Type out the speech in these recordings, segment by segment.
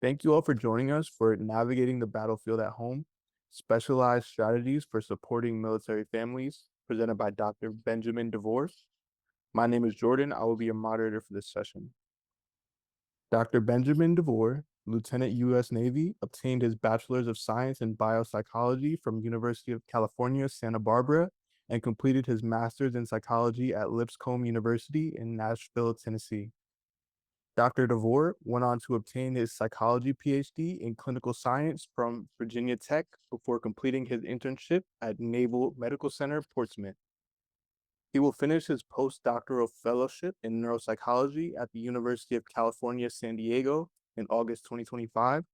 Thank you all for joining us for Navigating the Battlefield at Home, Specialized Strategies for Supporting Military Families, presented by Dr. Benjamin DeVore. My name is Jordan. I will be your moderator for this session. Dr. Benjamin DeVore, Lieutenant U.S. Navy, obtained his Bachelor's of Science in Biopsychology from University of California, Santa Barbara, and completed his Master's in Psychology at Lipscomb University in Nashville, Tennessee. Dr. DeVore went on to obtain his psychology PhD in clinical science from Virginia Tech before completing his internship at Naval Medical Center, Portsmouth. He will finish his postdoctoral fellowship in neuropsychology at the University of California, San Diego in August 2025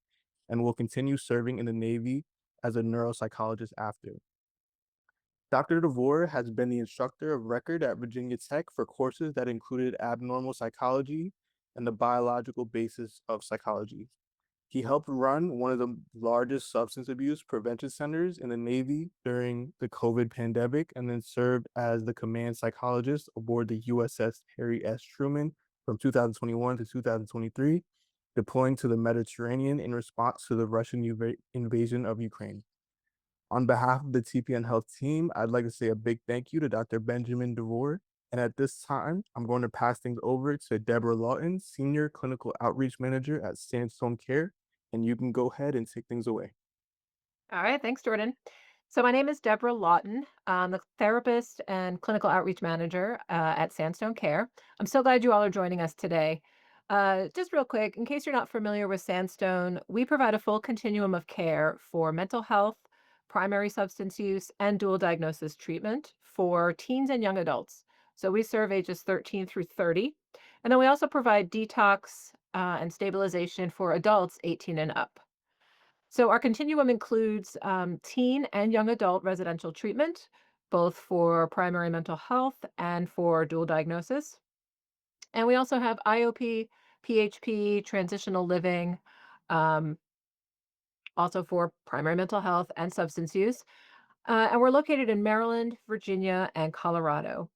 and will continue serving in the Navy as a neuropsychologist after. Dr. DeVore has been the instructor of record at Virginia Tech for courses that included abnormal psychology and the biological basis of psychology. He helped run one of the largest substance abuse prevention centers in the Navy during the COVID pandemic and then served as the command psychologist aboard the USS Harry S. Truman from 2021 to 2023, deploying to the Mediterranean in response to the Russian invasion of Ukraine. On behalf of the TPN Health team, I'd like to say a big thank you to Dr. Benjamin DeVore. And at this time, I'm going to pass things over to Deborah Lawton, Senior Clinical Outreach Manager at Sandstone Care, and you can go ahead and take things away. All right, thanks, Jordan. So my name is Deborah Lawton. I'm a therapist and clinical outreach manager at Sandstone Care. I'm so glad you all are joining us today. Just real quick, in case you're not familiar with Sandstone, we provide a full continuum of care for mental health, primary substance use, and dual diagnosis treatment for teens and young adults. So we serve ages 13 through 30. And then we also provide detox and stabilization for adults 18 and up. So our continuum includes teen and young adult residential treatment, both for primary mental health and for dual diagnosis. And we also have IOP, PHP, transitional living, um, also for primary mental health and substance use. And we're located in Maryland, Virginia, and Colorado.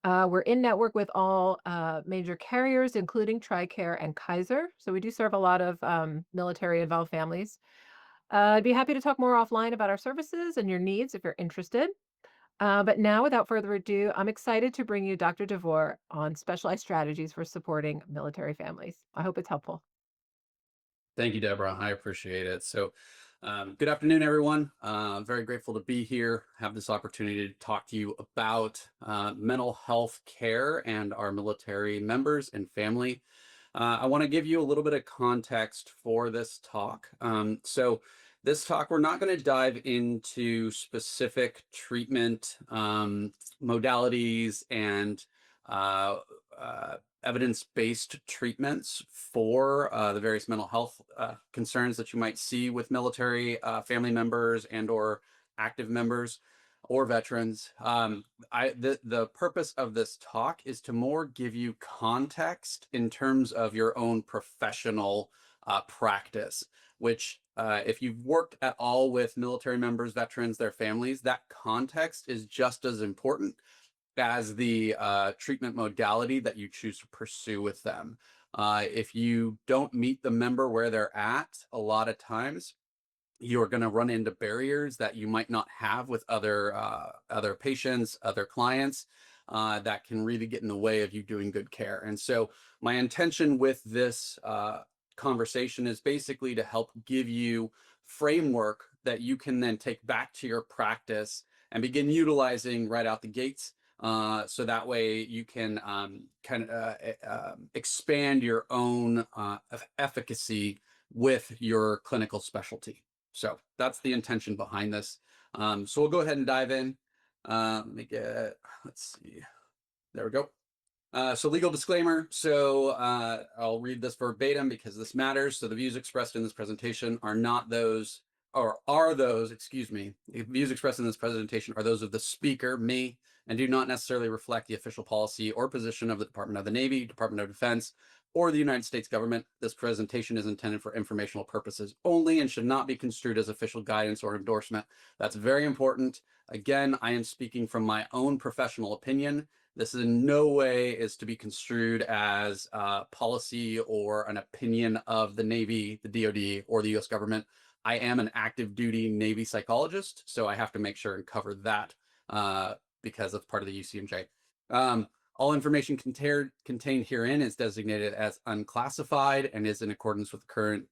We're in network with all major carriers, including TRICARE and Kaiser. So we do serve a lot of military involved families. I'd be happy to talk more offline about our services and your needs if you're interested. But now, without further ado, I'm excited to bring you Dr. DeVore on specialized strategies for supporting military families. I hope it's helpful. Thank you, Deborah. I appreciate it. Good afternoon, everyone. Very grateful to be here, have this opportunity to talk to you about mental health care and our military members and family. I want to give you a little bit of context for this talk. This talk, we're not going to dive into specific treatment modalities and uh, evidence-based treatments for the various mental health concerns that you might see with military family members and or active members or veterans. The purpose of this talk is to more give you context in terms of your own professional practice, which if you've worked at all with military members, veterans, their families, that context is just as important as the treatment modality that you choose to pursue with them. If you don't meet the member where they're at, a lot of times you're going to run into barriers that you might not have with other patients, other clients, that can really get in the way of you doing good care. And so, my intention with this conversation is basically to help give you framework that you can then take back to your practice and begin utilizing right out the gates. So that way you can expand your own efficacy with your clinical specialty. So that's the intention behind this. So we'll go ahead and dive in. Let's see. There we go. So legal disclaimer. I'll read this verbatim because this matters. So the views expressed in this presentation are not those, or are those, excuse me, the views expressed in this presentation are those of the speaker, me, and do not necessarily reflect the official policy or position of the Department of the Navy, Department of Defense, or the United States government. This presentation is intended for informational purposes only and should not be construed as official guidance or endorsement. That's very important. Again, I am speaking from my own professional opinion, This in no way is to be construed as policy or an opinion of the Navy, the DoD, or the US government. I am an active duty Navy psychologist, so I have to make sure and cover that because it's part of the UCMJ. All information contained herein is designated as unclassified and is in accordance with the current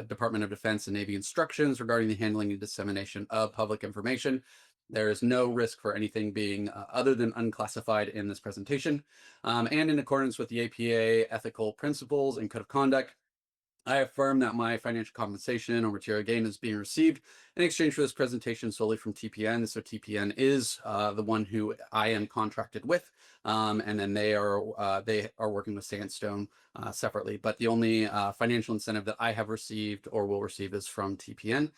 Department of Defense and Navy instructions regarding the handling and dissemination of public information. There is no risk for anything being other than unclassified in this presentation. And in accordance with the APA ethical principles and code of conduct, I affirm that my financial compensation or material gain is being received in exchange for this presentation solely from TPN. So TPN is the one who I am contracted with, and then they are working with Sandstone separately. But the only financial incentive that I have received or will receive is from TPN.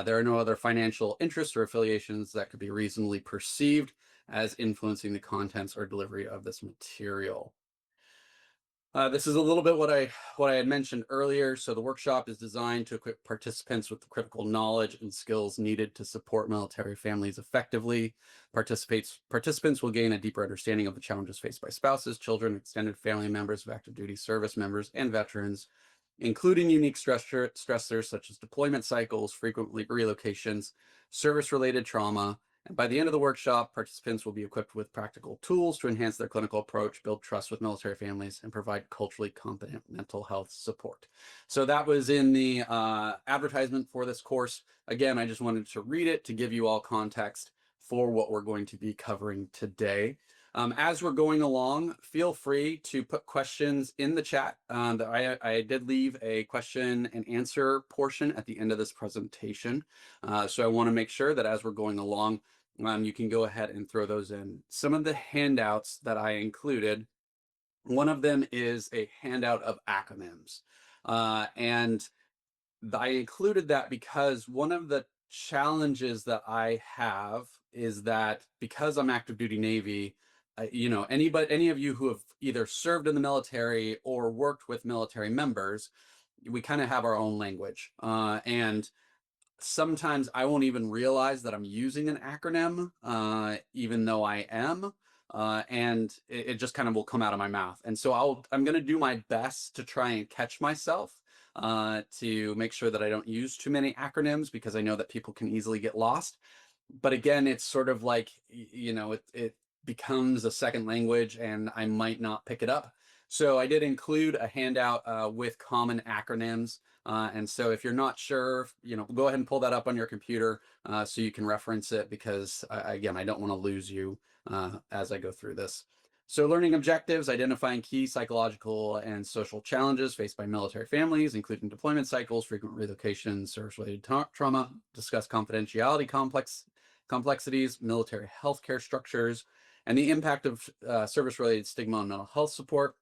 There are no other financial interests or affiliations that could be reasonably perceived as influencing the contents or delivery of this material. This is a little bit what I had mentioned earlier. So the workshop is designed to equip participants with the critical knowledge and skills needed to support military families effectively. Participants will gain a deeper understanding of the challenges faced by spouses, children, extended family members of active duty service members, and veterans, including unique stressors such as deployment cycles, frequent relocations, service-related trauma. And by the end of the workshop, participants will be equipped with practical tools to enhance their clinical approach, build trust with military families, and provide culturally competent mental health support. So that was in the advertisement for this course. Again, I just wanted to read it to give you all context for what we're going to be covering today. As we're going along, feel free to put questions in the chat. I did leave a question and answer portion at the end of this presentation. So I want to make sure that as we're going along, you can go ahead and throw those in. Some of the handouts that I included, one of them is a handout of acronyms. And I included that because one of the challenges that I have is that because I'm active duty Navy, any of you who have either served in the military or worked with military members, we kind of have our own language. And sometimes I won't even realize that I'm using an acronym, even though I am. And it just kind of will come out of my mouth. And so I'm going to do my best to try and catch myself to make sure that I don't use too many acronyms, because I know that people can easily get lost. But again, it's sort of like, it becomes a second language and I might not pick it up. So I did include a handout with common acronyms. And so if you're not sure, go ahead and pull that up on your computer so you can reference it, because again, I don't want to lose you as I go through this. So learning objectives: identifying key psychological and social challenges faced by military families, including deployment cycles, frequent relocations, service-related trauma, discuss confidentiality complexities, military healthcare structures, and the impact of service-related stigma on mental health support,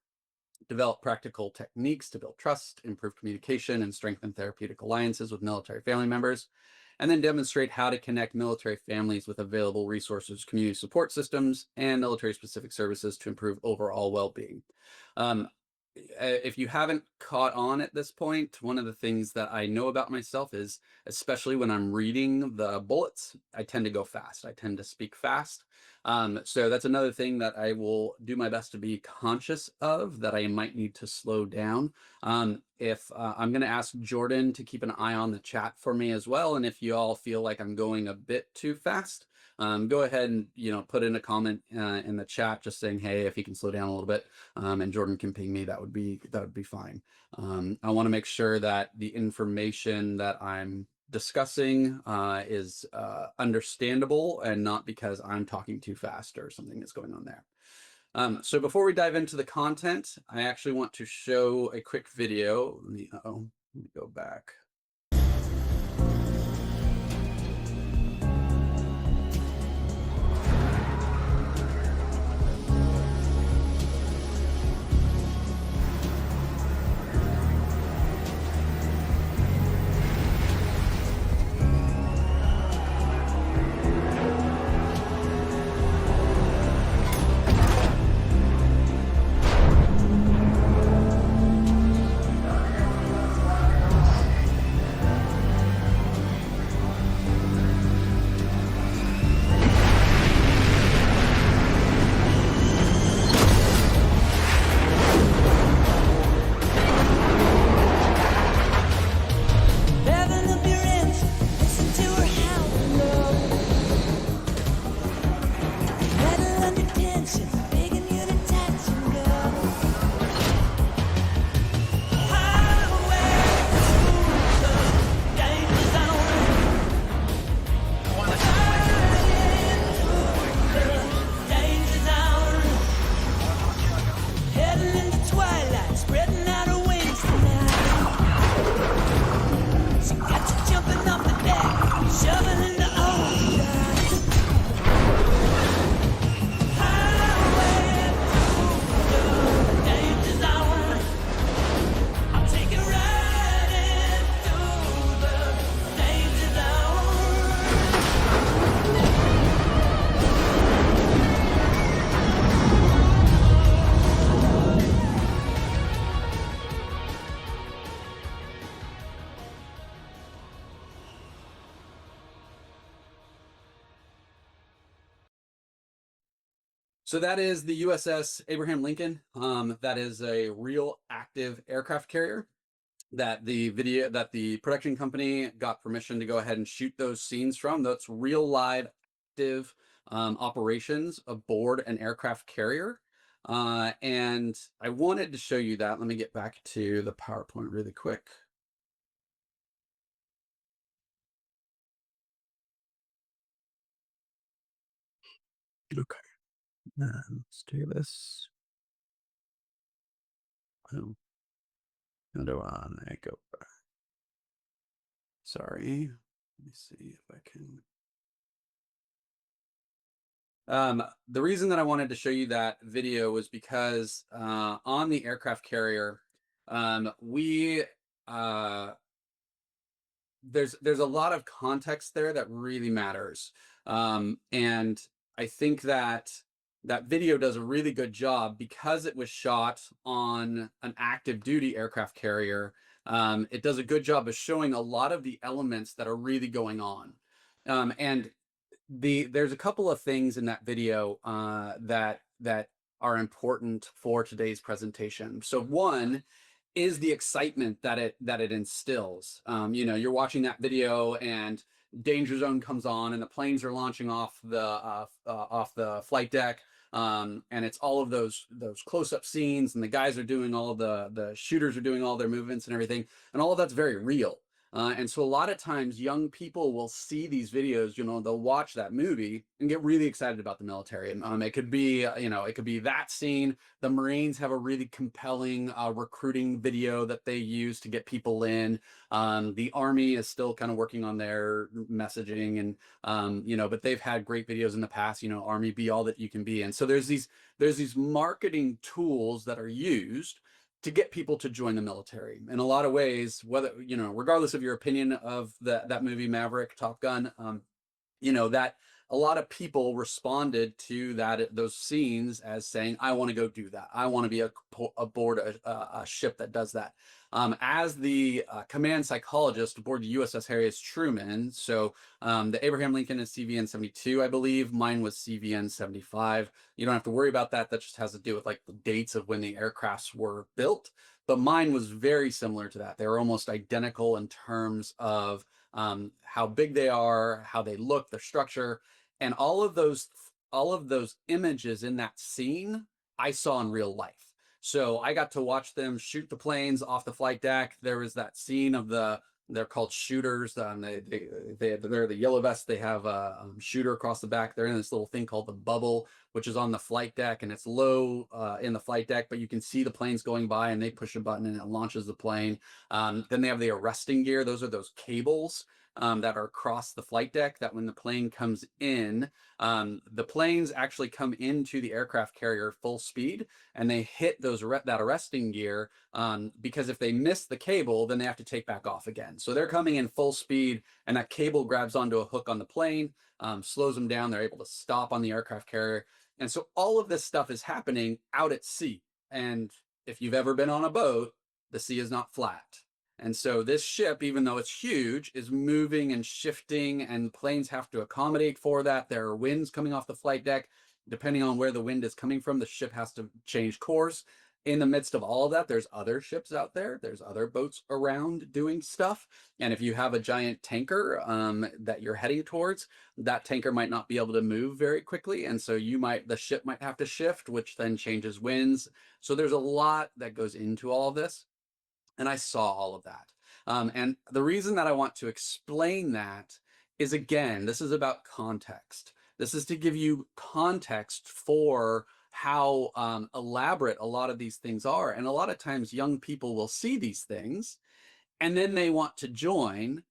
develop practical techniques to build trust, improve communication, and strengthen therapeutic alliances with military family members, and then demonstrate how to connect military families with available resources, community support systems, and military-specific services to improve overall well-being. If you haven't caught on at this point, one of the things that I know about myself is, especially when I'm reading the bullets, I tend to go fast. I tend to speak fast. So that's another thing that I will do my best to be conscious of, that I might need to slow down. If I'm going to ask Jordan to keep an eye on the chat for me as well. And if you all feel like I'm going a bit too fast, go ahead and put in a comment in the chat just saying, hey, if he can slow down a little bit, and Jordan can ping me, that would be fine. I want to make sure that the information that I'm discussing is understandable, and not because I'm talking too fast or something is going on there. So before we dive into the content, I actually want to show a quick video. Let me go back. So that is the USS Abraham Lincoln. That is a real active aircraft carrier that the production company got permission to go ahead and shoot those scenes from. That's real live active operations aboard an aircraft carrier. And I wanted to show you that. Let me get back to the PowerPoint really quick. Okay, let's do this. Oh, how do I go back? Sorry. Let me see if I can. The reason that I wanted to show you that video was because on the aircraft carrier, we there's a lot of context there that really matters, and I think that that video does a really good job because it was shot on an active duty aircraft carrier. It does a good job of showing a lot of the elements that are really going on, and there's a couple of things in that video that are important for today's presentation. So one is the excitement that it instills. You're watching that video and danger zone comes on and the planes are launching off the flight deck. And it's all of those close-up scenes, and the guys are doing all of the shooters are doing all their movements and everything, and all of that's very real. And so a lot of times young people will see these videos, they'll watch that movie and get really excited about the military. And it could be, it could be that scene. The Marines have a really compelling recruiting video that they use to get people in. The Army is still kind of working on their messaging, and but they've had great videos in the past. Army, be all that you can be. And so there's these marketing tools that are used to get people to join the military in a lot of ways, whether, regardless of your opinion of that movie Maverick, Top Gun, that a lot of people responded to those scenes as saying, I want to go do that. I want to be aboard a ship that does that. As the command psychologist aboard the USS Harry S. Truman, so the Abraham Lincoln is CVN 72, I believe. Mine was CVN 75. You don't have to worry about that. That just has to do with like the dates of when the aircrafts were built. But mine was very similar to that. They were almost identical in terms of how big they are, how they look, their structure, and all of those images in that scene I saw in real life. So I got to watch them shoot the planes off the flight deck. There was that scene of they're called shooters. They're the yellow vests. They have a shooter across the back. They're in this little thing called the bubble, which is on the flight deck, and it's low in the flight deck, but you can see the planes going by, and they push a button and it launches the plane. Then they have the arresting gear. Those are those cables that are across the flight deck, that when the plane comes in, the planes actually come into the aircraft carrier full speed, and they hit that arresting gear, because if they miss the cable, then they have to take back off again. So they're coming in full speed, and that cable grabs onto a hook on the plane, slows them down. They're able to stop on the aircraft carrier. And so all of this stuff is happening out at sea. And if you've ever been on a boat, the sea is not flat. And so this ship, even though it's huge, is moving and shifting, and planes have to accommodate for that. There are winds coming off the flight deck. Depending on where the wind is coming from, the ship has to change course. In the midst of all of that, there's other ships out there. There's other boats around doing stuff. And if you have a giant tanker that you're heading towards, that tanker might not be able to move very quickly. And so the ship might have to shift, which then changes winds. So there's a lot that goes into all of this. And I saw all of that. And the reason that I want to explain that is, again, this is about context. This is to give you context for how elaborate a lot of these things are. And a lot of times young people will see these things and then they want to join,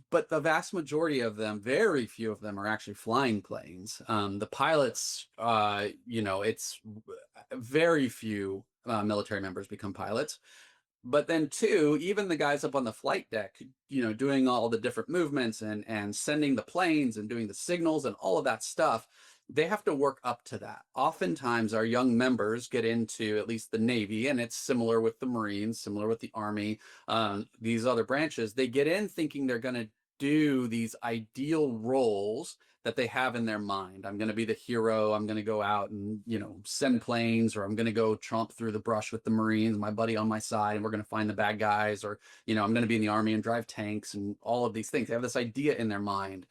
but the vast majority of them, very few of them, are actually flying planes. The pilots, it's very few military members become pilots. But then two, even the guys up on the flight deck, doing all the different movements and sending the planes and doing the signals and all of that stuff, they have to work up to that. Oftentimes our young members get into at least the Navy, and it's similar with the Marines, similar with the Army, these other branches. They get in thinking they're going to do these ideal roles that they have in their mind. I'm going to be the hero. I'm going to go out and, send planes, or I'm going to go tromp through the brush with the Marines, my buddy on my side, and we're going to find the bad guys, or, I'm going to be in the army and drive tanks and all of these things. They have this idea in their mind,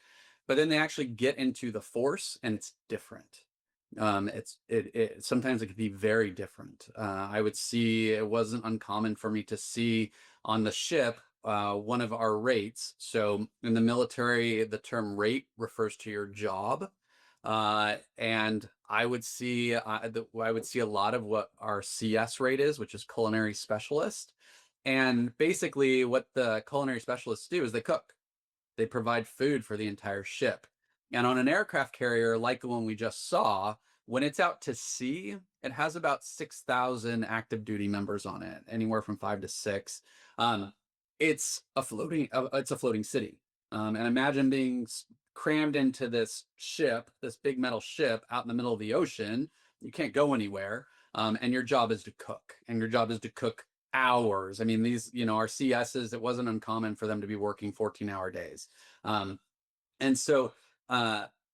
but then they actually get into the force and it's different. Sometimes it could be very different. I would see, it wasn't uncommon for me to see on the ship one of our rates. So in the military, the term rate refers to your job. And I would see a lot of what our CS rate is, which is culinary specialist. And basically what the culinary specialists do is they cook. They provide food for the entire ship. And on an aircraft carrier like the one we just saw, when it's out to sea, it has about 6,000 active duty members on it, anywhere from 5 to 6. Um, it's a floating city. And imagine being crammed into this ship, this big metal ship out in the middle of the ocean. You can't go anywhere. And your job is to cook, and your job is to cook hours. I mean, these, our CSs, it wasn't uncommon for them to be working 14-hour days. Um, and so,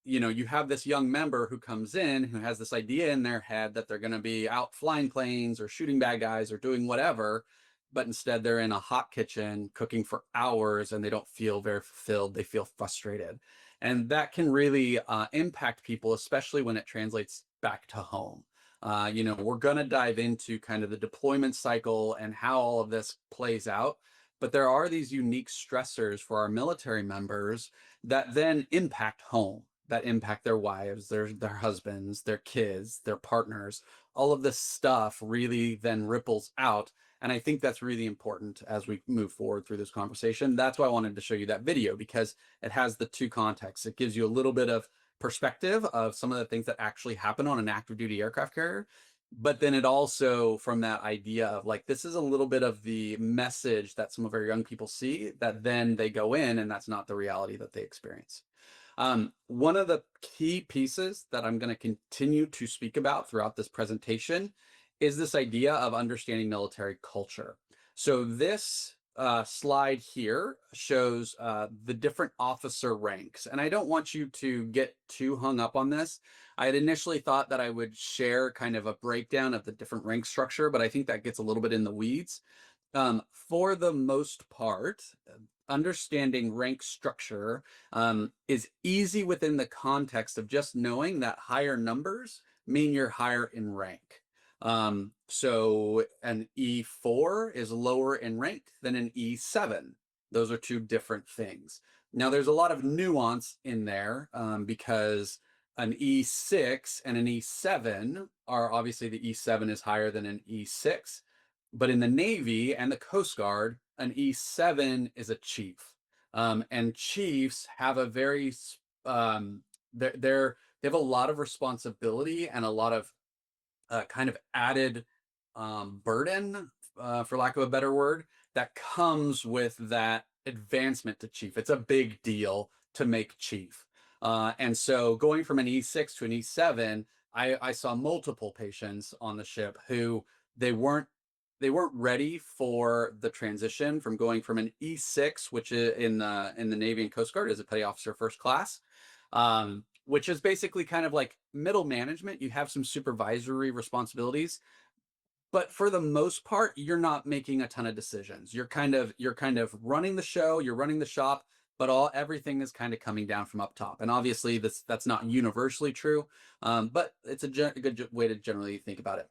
you have this young member who comes in who has this idea in their head that they're going to be out flying planes or shooting bad guys or doing whatever, but instead they're in a hot kitchen cooking for hours and they don't feel very fulfilled. They feel frustrated. And that can really impact people, especially when it translates back to home. We're going to dive into kind of the deployment cycle and how all of this plays out. But there are these unique stressors for our military members that then impact home, that impact their wives, their husbands, their kids, their partners. All of this stuff really then ripples out. And I think that's really important as we move forward through this conversation. That's why I wanted to show you that video, because it has the two contexts. It gives you a little bit of perspective of some of the things that actually happen on an active duty aircraft carrier. But then it also, from that idea of like, this is a little bit of the message that some of our young people see, that then they go in and that's not the reality that they experience. One of the key pieces that I'm going to continue to speak about throughout this presentation is this idea of understanding military culture. So this slide here shows the different officer ranks. And I don't want you to get too hung up on this. I had initially thought that I would share kind of a breakdown of the different rank structure, but I think that gets a little bit in the weeds. For the most part, understanding rank structure is easy within the context of just knowing that higher numbers mean you're higher in rank. So an E4 is lower in rank than an E7. Those are two different things. Now, there's a lot of nuance in there because an E6 and an E7 are, obviously the E7 is higher than an E6. But in the Navy and the Coast Guard, an E7 is a chief. And chiefs have a very, they have a lot of responsibility and a lot of kind of added burden, for lack of a better word, that comes with that advancement to chief. It's a big deal to make chief. And so going from an E6 to an E7, I saw multiple patients on the ship who they weren't ready for the transition from going from an E6, which is in the Navy and Coast Guard is a petty officer first class, which is basically kind of like middle management. You have some supervisory responsibilities, but for the most part, you're not making a ton of decisions. You're kind of running the show, you're running the shop, but everything is kind of coming down from up top. And obviously, that's not universally true, but it's a good way to generally think about it.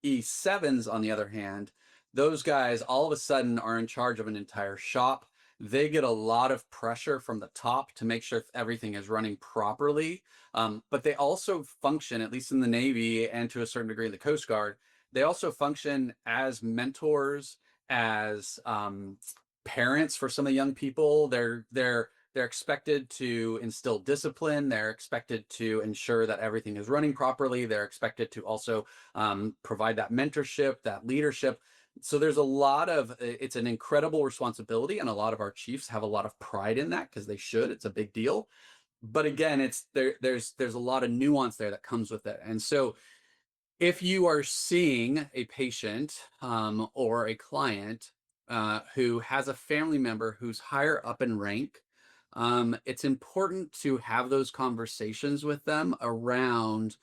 E7s, on the other hand, those guys all of a sudden are in charge of an entire shop. They get a lot of pressure from the top to make sure everything is running properly. But they also function, at least in the Navy and to a certain degree in the Coast Guard, they also function as mentors, as parents for some of the young people. They're expected to instill discipline. They're expected to ensure that everything is running properly. They're expected to also provide that mentorship, that leadership. So there's it's an incredible responsibility, and a lot of our chiefs have a lot of pride in that because they should. It's a big deal. But again, there's a lot of nuance there that comes with it. And so if you are seeing a patient or a client who has a family member who's higher up in rank, It's important to have those conversations with them around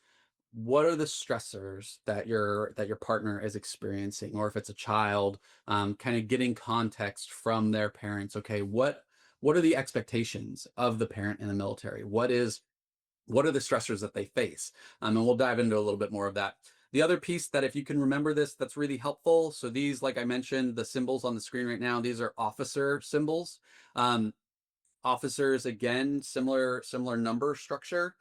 what are the stressors that your partner is experiencing, or if it's a child, kind of getting context from their parents. Okay, what are the expectations of the parent in the military? What are the stressors that they face? And we'll dive into a little bit more of that. The other piece that, if you can remember this, that's really helpful. So these, like I mentioned, the symbols on the screen right now, these are officer symbols. Um, Officers, again, similar number structure.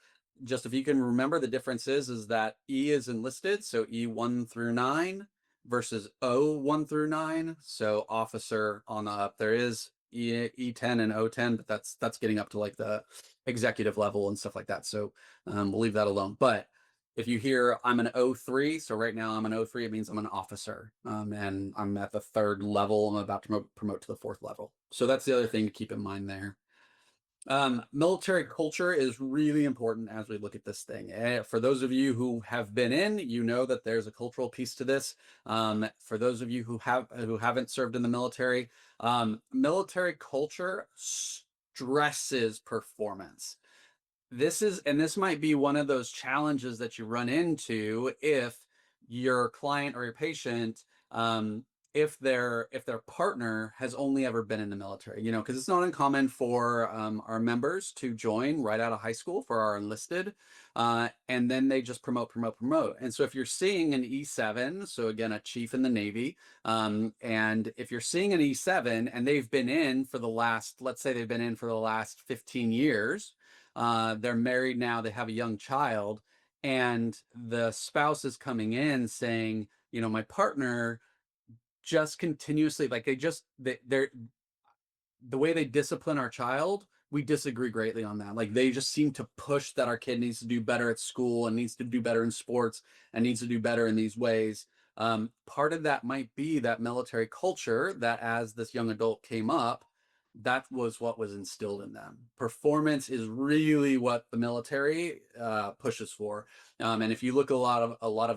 Just if you can remember, the difference is that E is enlisted, so E1 through 9 versus O1 through 9. So officer on the up. There is E10 and O10, but that's getting up to like the executive level and stuff like that. So we'll leave that alone. But if you hear I'm an O3, so right now I'm an O3, it means I'm an officer, and I'm at the third level. I'm about to promote to the fourth level. So that's the other thing to keep in mind there. Military culture is really important as we look at this thing. For those of you who have been in, you know that there's a cultural piece to this. For those of you who haven't served in the military, military culture stresses performance. This might be one of those challenges that you run into if your client or your patient, if their partner has only ever been in the military, because it's not uncommon for our members to join right out of high school for our enlisted, and then they just promote. And so if you're seeing an E7, so again, a chief in the Navy, and if you're seeing an E7 and they've been in for the last, let's say they've been in for the last 15 years, they're married now, they have a young child, and the spouse is coming in saying, my partner just continuously, like they're the way they discipline our child, we disagree greatly on that. Like, they just seem to push that our kid needs to do better at school and needs to do better in sports and needs to do better in these ways. Part of that might be that military culture that, as this young adult came up, that was what was instilled in them. Performance is really what the military pushes for. And if you look at a lot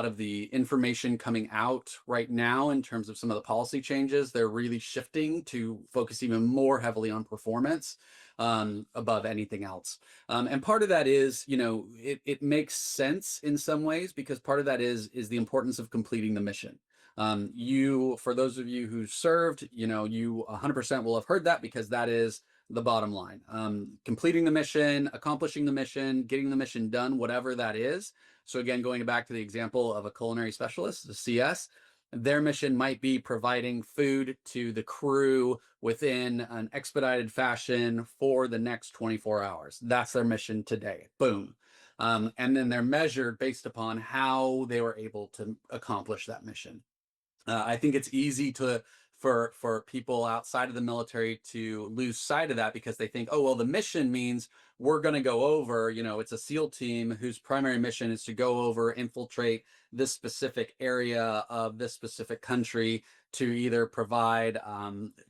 of the information coming out right now in terms of some of the policy changes, they're really shifting to focus even more heavily on performance above anything else. And part of that is, it makes sense in some ways, because part of that is the importance of completing the mission. For those of you who served, you 100% will have heard that, because that is the bottom line. Completing the mission, accomplishing the mission, getting the mission done, whatever that is. So again, going back to the example of a culinary specialist, a CS, their mission might be providing food to the crew within an expedited fashion for the next 24 hours. That's their mission today. Boom. And then they're measured based upon how they were able to accomplish that mission. I think it's easy for people outside of the military to lose sight of that, because they think, oh, well, the mission means we're going to go over, it's a SEAL team whose primary mission is to go over, infiltrate this specific area of this specific country to either provide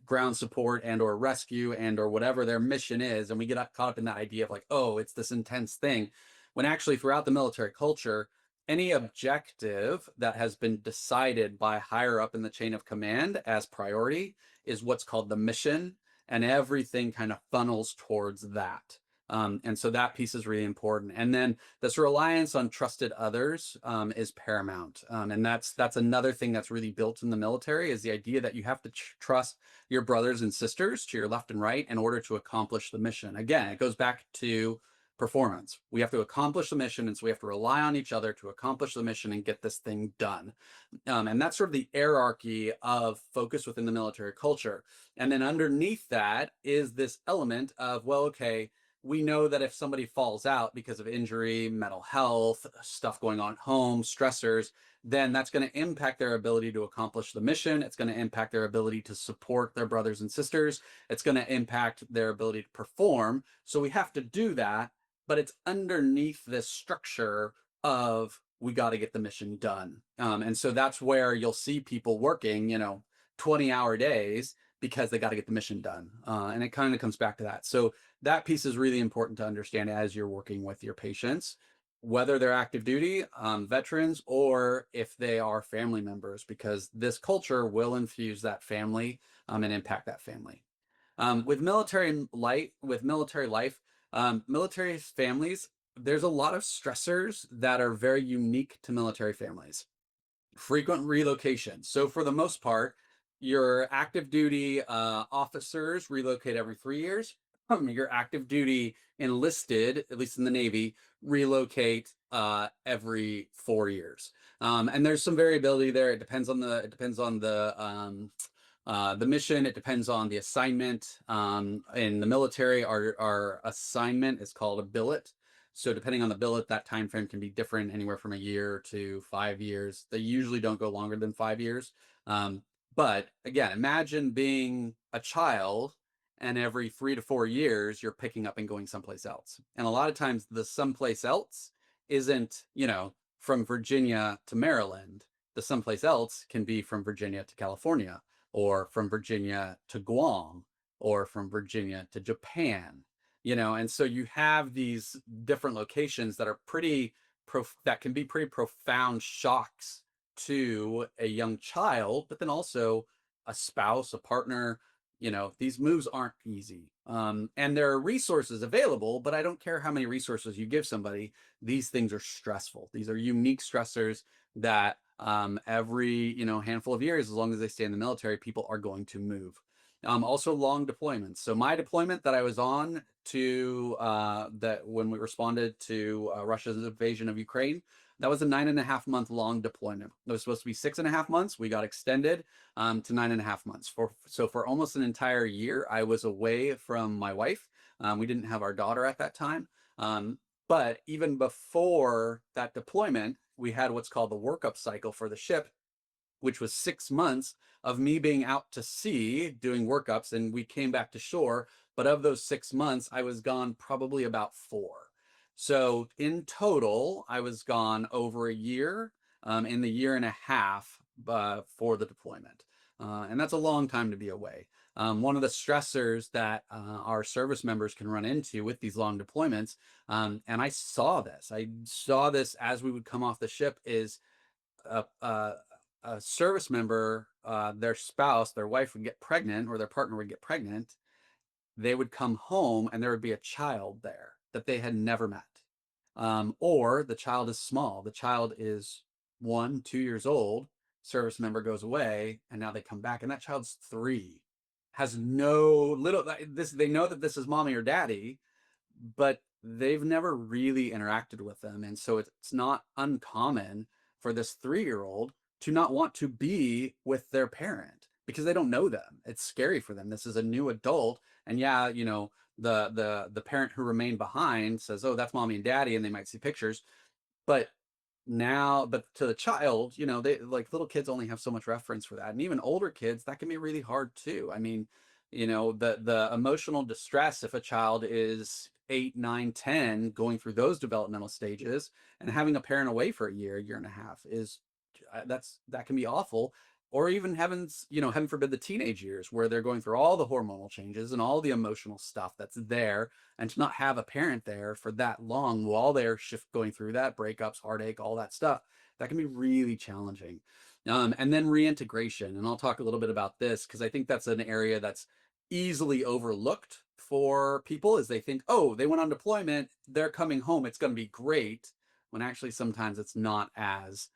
ground support and or rescue and or whatever their mission is. And we get caught up in that idea of like, oh, it's this intense thing, when actually throughout the military culture, any objective that has been decided by higher up in the chain of command as priority is what's called the mission, and everything kind of funnels towards that. And so that piece is really important. And then this reliance on trusted others is paramount. And that's another thing that's really built in the military, is the idea that you have to trust your brothers and sisters to your left and right in order to accomplish the mission. Again, it goes back to performance. We have to accomplish the mission, and so we have to rely on each other to accomplish the mission and get this thing done. And that's sort of the hierarchy of focus within the military culture. And then underneath that is this element of, well, okay, we know that if somebody falls out because of injury, mental health, stuff going on at home, stressors, then that's going to impact their ability to accomplish the mission. It's going to impact their ability to support their brothers and sisters. It's going to impact their ability to perform. So we have to do that, but it's underneath this structure of, we got to get the mission done. And so that's where you'll see people working, 20-hour days, because they got to get the mission done. And it kind of comes back to that. So that piece is really important to understand as you're working with your patients, whether they're active duty, veterans, or if they are family members, because this culture will infuse that family and impact that family. With military life, military families, there's a lot of stressors that are very unique to military families. Frequent relocation. So for the most part, your active duty officers relocate every 3 years. Your active duty enlisted, at least in the Navy, relocate every 4 years. And there's some variability there. It depends on the mission. It depends on the assignment. In the military, our assignment is called a billet. So depending on the billet, that time frame can be different, anywhere from a year to 5 years. They usually don't go longer than 5 years. Um, but again, imagine being a child and every 3 to 4 years you're picking up and going someplace else. And a lot of times the someplace else isn't, from Virginia to Maryland. The someplace else can be from Virginia to California, or from Virginia to Guam, or from Virginia to Japan. And so you have these different locations that are that can be pretty profound shocks to a young child, but then also a spouse, a partner. These moves aren't easy. And there are resources available, but I don't care how many resources you give somebody. These things are stressful. These are unique stressors that every handful of years, as long as they stay in the military, people are going to move. Also long deployments. So my deployment that I was on to that when we responded to Russia's invasion of Ukraine, that was a 9.5 month long deployment. It was supposed to be 6.5 months. We got extended to 9.5 months. For almost an entire year, I was away from my wife. We didn't have our daughter at that time. But even before that deployment, we had what's called the workup cycle for the ship, which was 6 months of me being out to sea doing workups, and we came back to shore. But of those 6 months, I was gone probably about 4. So in total, I was gone over a year, in the year and a half for the deployment. And that's a long time to be away. One of the stressors that our service members can run into with these long deployments, and I saw this as we would come off the ship, is a, a, a service member, their spouse, their wife would get pregnant, or their partner would get pregnant. They would come home and there would be a child there that they had never met. Or the child is small. The child is 1, 2 years old. Service member goes away, and now they come back, and that child's 3, has no little this. They know that this is mommy or daddy, but they've never really interacted with them. And so it's not uncommon for this 3-year-old to not want to be with their parent because they don't know them. It's scary for them. This is a new adult. And yeah, the parent who remained behind says, "Oh, that's mommy and daddy," and they might see pictures. But to the child, they, like, little kids only have so much reference for that. And even older kids, that can be really hard too. I mean, the emotional distress, if a child is 8, 9, 10, going through those developmental stages, and having a parent away for a year and a half, that can be awful. Or even heaven forbid, the teenage years, where they're going through all the hormonal changes and all the emotional stuff that's there, and to not have a parent there for that long while they're going through that, breakups, heartache, all that stuff, that can be really challenging. And then reintegration, and I'll talk a little bit about this because I think that's an area that's easily overlooked for people, is they think, oh, they went on deployment, they're coming home, it's going to be great, when actually sometimes it's not as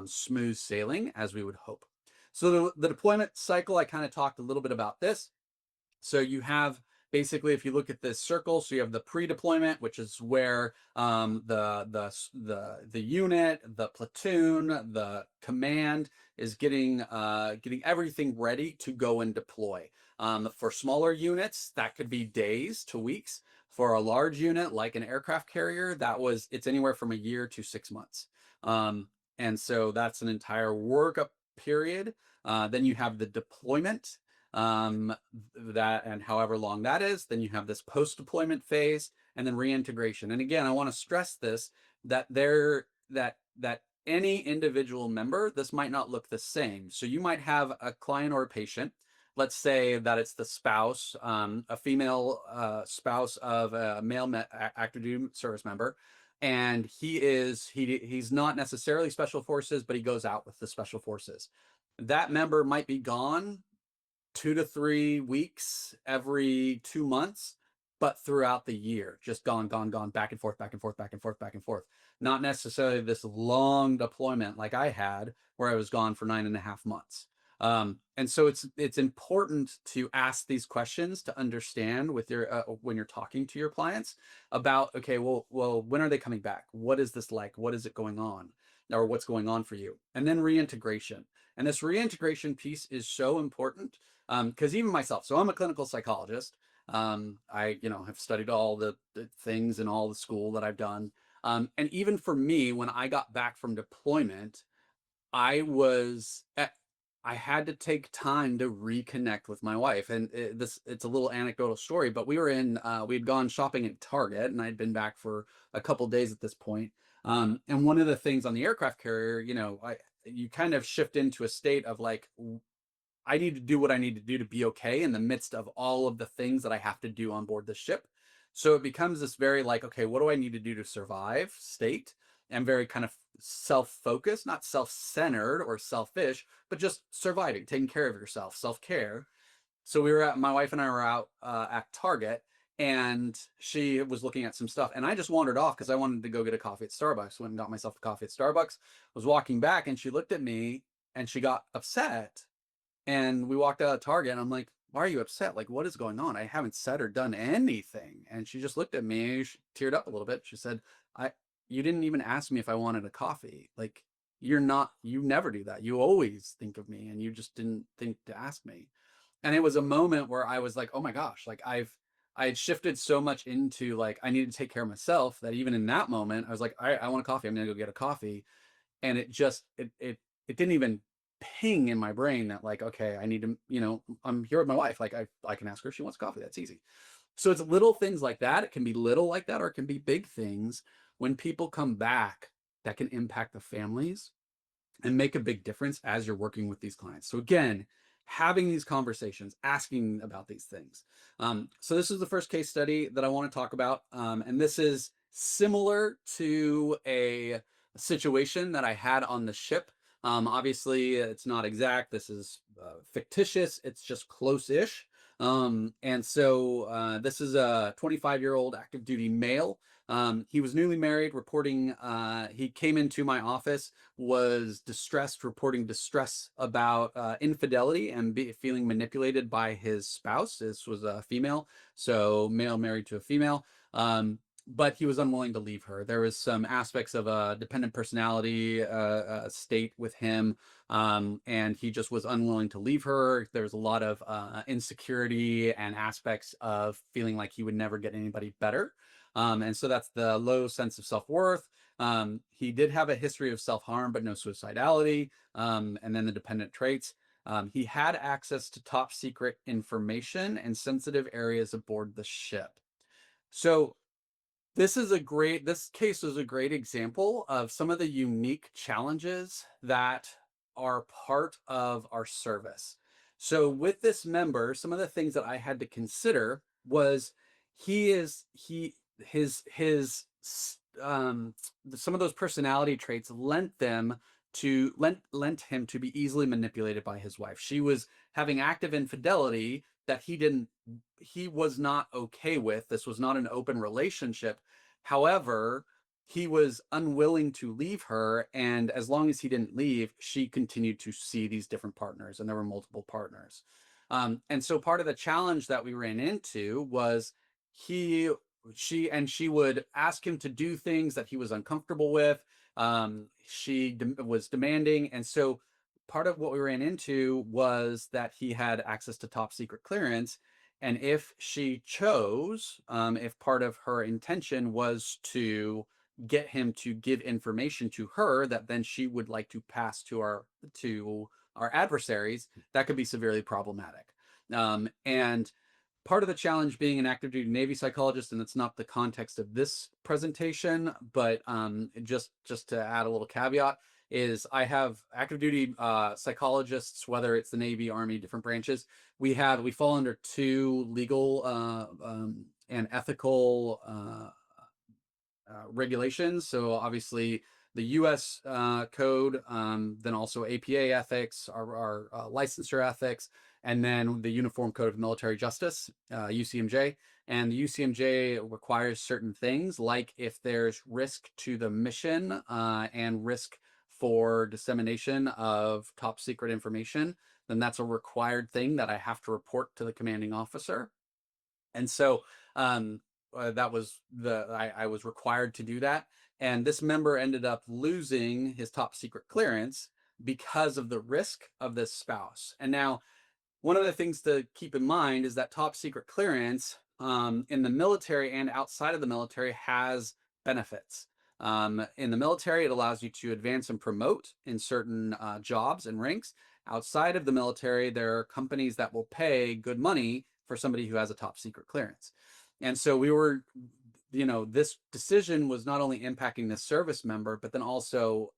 smooth sailing as we would hope. So the deployment cycle, I kind of talked a little bit about this. So you have, basically, if you look at this circle, so you have the pre-deployment, which is where the unit, the platoon, the command is getting everything ready to go and deploy. For smaller units, that could be days to weeks. For a large unit like an aircraft carrier, it's anywhere from a year to 6 months. And so that's an entire workup period. Then you have the deployment, and however long that is. Then you have this post-deployment phase, and then reintegration. And again, I want to stress this, that any individual member, this might not look the same. So you might have a client or a patient. Let's say that it's the spouse, a female spouse of a male active duty service member, and he's not necessarily special forces, but he goes out with the special forces. That member might be gone 2 to 3 weeks every 2 months, but throughout the year, just gone, back and forth, back and forth, back and forth, back and forth. Not necessarily this long deployment like I had, where I was gone for 9.5 months. And so it's important to ask these questions to understand with your when you're talking to your clients about, okay, well, when are they coming back? What is this like? What is it going on, or what's going on for you? And then reintegration. And this reintegration piece is so important, because even myself, so I'm a clinical psychologist. I, have studied all the things and all the school that I've done. And even for me, when I got back from deployment, I was I had to take time to reconnect with my wife. And it's a little anecdotal story, but we'd gone shopping at Target, and I'd been back for a couple days at this point. And one of the things on the aircraft carrier, you kind of shift into a state of like, I need to do what I need to do to be okay in the midst of all of the things that I have to do on board the ship. So it becomes this very like, okay, what do I need to do to survive state? And very kind of self-focused, not self-centered or selfish, but just surviving, taking care of yourself, self-care. So my wife and I were out at Target, and she was looking at some stuff, and I just wandered off because I wanted to go get a coffee at Starbucks. Went and got myself a coffee at Starbucks. Was walking back, and she looked at me, and she got upset, and we walked out of Target, and I'm like, "Why are you upset? Like, what is going on? I haven't said or done anything." And she just looked at me, she teared up a little bit. She said, "I, you didn't even ask me if I wanted a coffee. Like, you never do that. You always think of me, and you just didn't think to ask me." And it was a moment where I was like, "Oh my gosh!" Like I had shifted so much into like I needed to take care of myself that even in that moment, I was like, I want a coffee. I'm gonna go get a coffee." And it just it didn't even ping in my brain that like, okay, I need to, I'm here with my wife, like I can ask her if she wants coffee. That's easy. So it's little things like that. It can be little like that, or it can be big things when people come back that can impact the families and make a big difference as you're working with these clients. So again, having these conversations, asking about these things. So this is the first case study that I want to talk about, and this is similar to a situation that I had on the ship. Obviously, it's not exact. This is fictitious. It's just close-ish. And so this is a 25-year-old active duty male. He was newly married, reporting, he came into my office, was distressed, reporting distress about infidelity and feeling manipulated by his spouse. This was a female, so male married to a female. But he was unwilling to leave her. There was some aspects of a dependent personality state with him, and he just was unwilling to leave her. There was a lot of insecurity and aspects of feeling like he would never get anybody better. And so that's the low sense of self-worth. He did have a history of self-harm, but no suicidality. And then the dependent traits. He had access to top secret information and sensitive areas aboard the ship. So this case is a great example of some of the unique challenges that are part of our service. So with this member, some of the things that I had to consider was he is he his some of those personality traits lent him to be easily manipulated by his wife. She was having active infidelity that he was not okay with. This was not an open relationship. However, he was unwilling to leave her, and as long as he didn't leave, she continued to see these different partners, and there were multiple partners. And so part of the challenge that we ran into was he she would ask him to do things that he was uncomfortable with. Was demanding, and so part of what we ran into was that he had access to top secret clearance. And if she chose, if part of her intention was to get him to give information to her that then she would like to pass to our adversaries, that could be severely problematic. And part of the challenge being an active duty Navy psychologist, and it's not the context of this presentation, but just to add a little caveat, is I have active duty psychologists, whether it's the Navy, Army, different branches. We fall under two legal and ethical regulations. So obviously the U.S. Code, then also APA ethics, our licensure ethics, and then the Uniform Code of Military Justice, UCMJ. And the UCMJ requires certain things, like if there's risk to the mission and risk for dissemination of top secret information, then that's a required thing that I have to report to the commanding officer. And so that was I was required to do that. And this member ended up losing his top secret clearance because of the risk of this spouse. And now one of the things to keep in mind is that top secret clearance in the military and outside of the military has benefits. In the military, it allows you to advance and promote in certain jobs and ranks. Outside of the military, there are companies that will pay good money for somebody who has a top secret clearance. And so we were, this decision was not only impacting the service member, but then also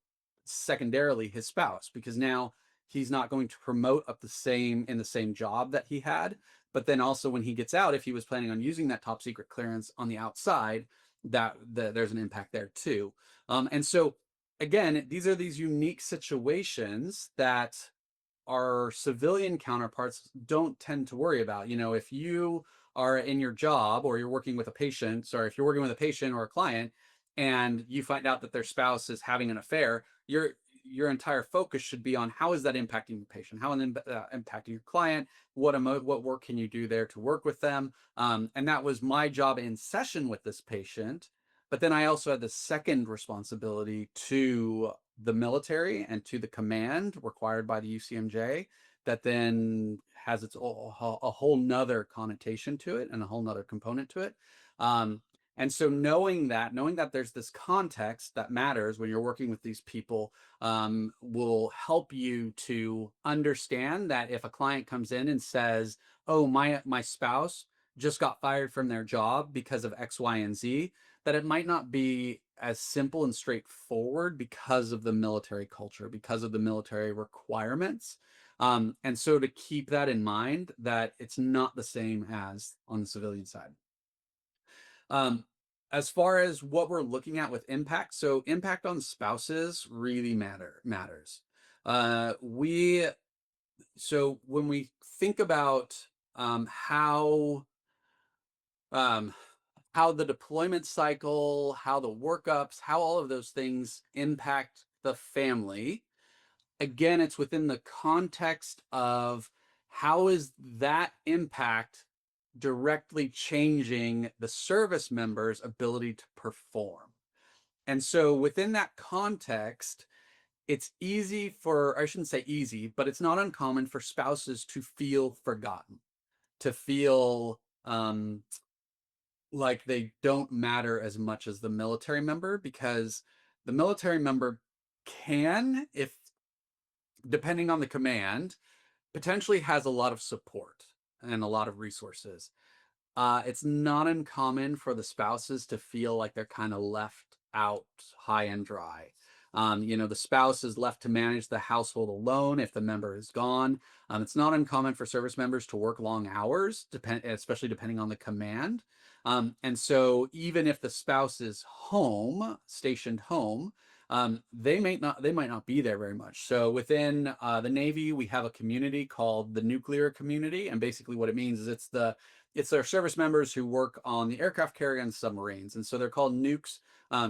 secondarily his spouse, because now he's not going to promote up in the same job that he had. But then also when he gets out, if he was planning on using that top secret clearance on the outside, there's an impact there too. And so again, these are these unique situations that our civilian counterparts don't tend to worry about. If you are in your job or you're working with a patient, or if you're working with a patient or a client and you find out that their spouse is having an affair, your entire focus should be on how is that impacting the patient, how is it impacting your client, what work can you do there to work with them. And that was my job in session with this patient. But then I also had the second responsibility to the military and to the command required by the UCMJ that then has a whole nother connotation to it and a whole nother component to it. And so knowing that there's this context that matters when you're working with these people will help you to understand that if a client comes in and says, "Oh, my spouse just got fired from their job because of X, Y, and Z," that it might not be as simple and straightforward because of the military culture, because of the military requirements. And so to keep that in mind, that it's not the same as on the civilian side. Um, as far as what we're looking at with impact, so impact on spouses really matters. We so when we think about how um, how the deployment cycle, how the workups, how all of those things impact the family. Again, it's within the context of how is that impact directly changing the service member's ability to perform. And so within that context, it's easy for, I shouldn't say easy, but it's not uncommon for spouses to feel forgotten, to feel like they don't matter as much as the military member, because the military member can, if depending on the command, potentially has a lot of support and a lot of resources. It's not uncommon for the spouses to feel like they're kind of left out high and dry. The spouse is left to manage the household alone if the member is gone. It's not uncommon for service members to work long hours, especially depending on the command. And so even if the spouse is stationed home, they might not be there very much. So within the Navy, we have a community called the nuclear community, and basically what it means is it's their service members who work on the aircraft carrier and submarines. And so they're called nukes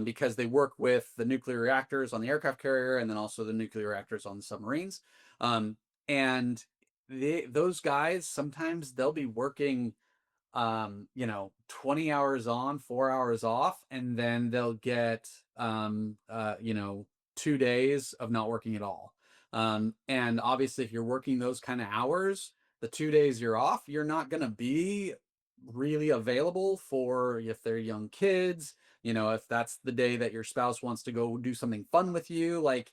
because they work with the nuclear reactors on the aircraft carrier and then also the nuclear reactors on the submarines. And those guys, sometimes they'll be working 20 hours on, 4 hours off, and then they'll get 2 days of not working at all. And obviously if you're working those kind of hours, the 2 days you're off, you're not going to be really available for if they're young kids, if that's the day that your spouse wants to go do something fun with you, like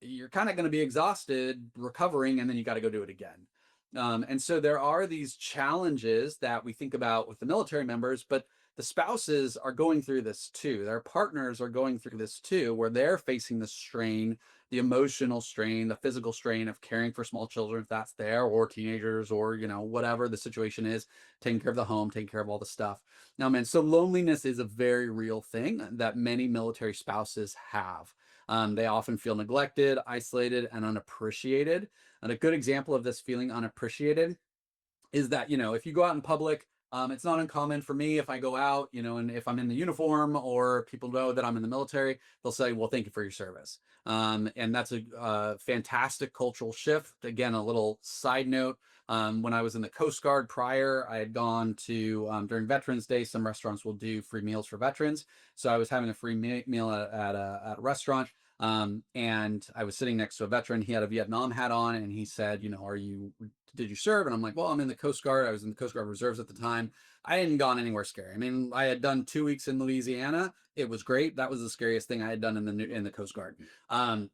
you're kind of going to be exhausted recovering, and then you got to go do it again. And so there are these challenges that we think about with the military members, but the spouses are going through this too. Their partners are going through this too, where they're facing the strain, the emotional strain, the physical strain of caring for small children, if that's there, or teenagers, or, whatever the situation is, taking care of the home, taking care of all the stuff. Now, man, so loneliness is a very real thing that many military spouses have. They often feel neglected, isolated, and unappreciated. And a good example of this feeling unappreciated is that, if you go out in public, it's not uncommon for me if I go out, and if I'm in the uniform or people know that I'm in the military, they'll say, well, thank you for your service. And that's a fantastic cultural shift. Again, a little side note. When I was in the Coast Guard prior, I had gone to, during Veterans Day, some restaurants will do free meals for veterans. So I was having a free meal at a restaurant. And I was sitting next to a veteran. He had a Vietnam hat on, and he said, did you serve? And I'm like, well, I'm in the Coast Guard. I was in the Coast Guard Reserves at the time. I hadn't gone anywhere scary. I mean, I had done 2 weeks in Louisiana. It was great. That was the scariest thing I had done in the Coast Guard. And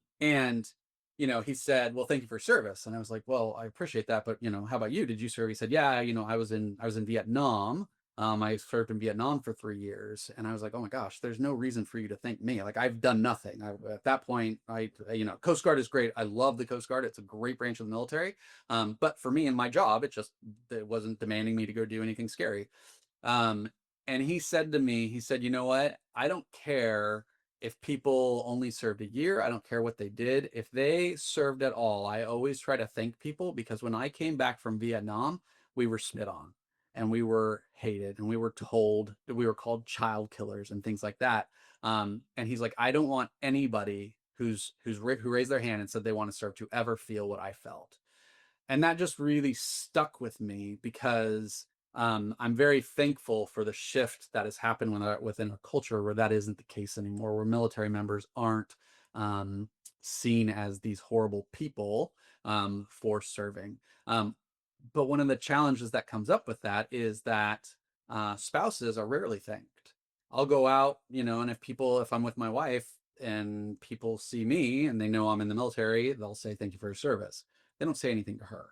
he said, well, thank you for service. And I was like, well, I appreciate that, but how about you? Did you serve? He said, yeah, I was in Vietnam. I served in Vietnam for 3 years, and I was like, "Oh my gosh, there's no reason for you to thank me. Like I've done nothing." At that point, Coast Guard is great. I love the Coast Guard. It's a great branch of the military. But for me and my job, it wasn't demanding me to go do anything scary. Um, and he said to me, he said, "You know what? I don't care if people only served a year. I don't care what they did. If they served at all, I always try to thank people because when I came back from Vietnam, we were spit on and we were hated and we were told that we were called child killers and things like that." And he's like, "I don't want anybody who raised their hand and said they want to serve to ever feel what I felt." And that just really stuck with me because I'm very thankful for the shift that has happened within our culture where that isn't the case anymore, where military members aren't um, seen as these horrible people for serving. Um, but one of the challenges that comes up with that is that spouses are rarely thanked. I'll go out, and if I'm with my wife and people see me and they know I'm in the military, they'll say, thank you for your service. They don't say anything to her.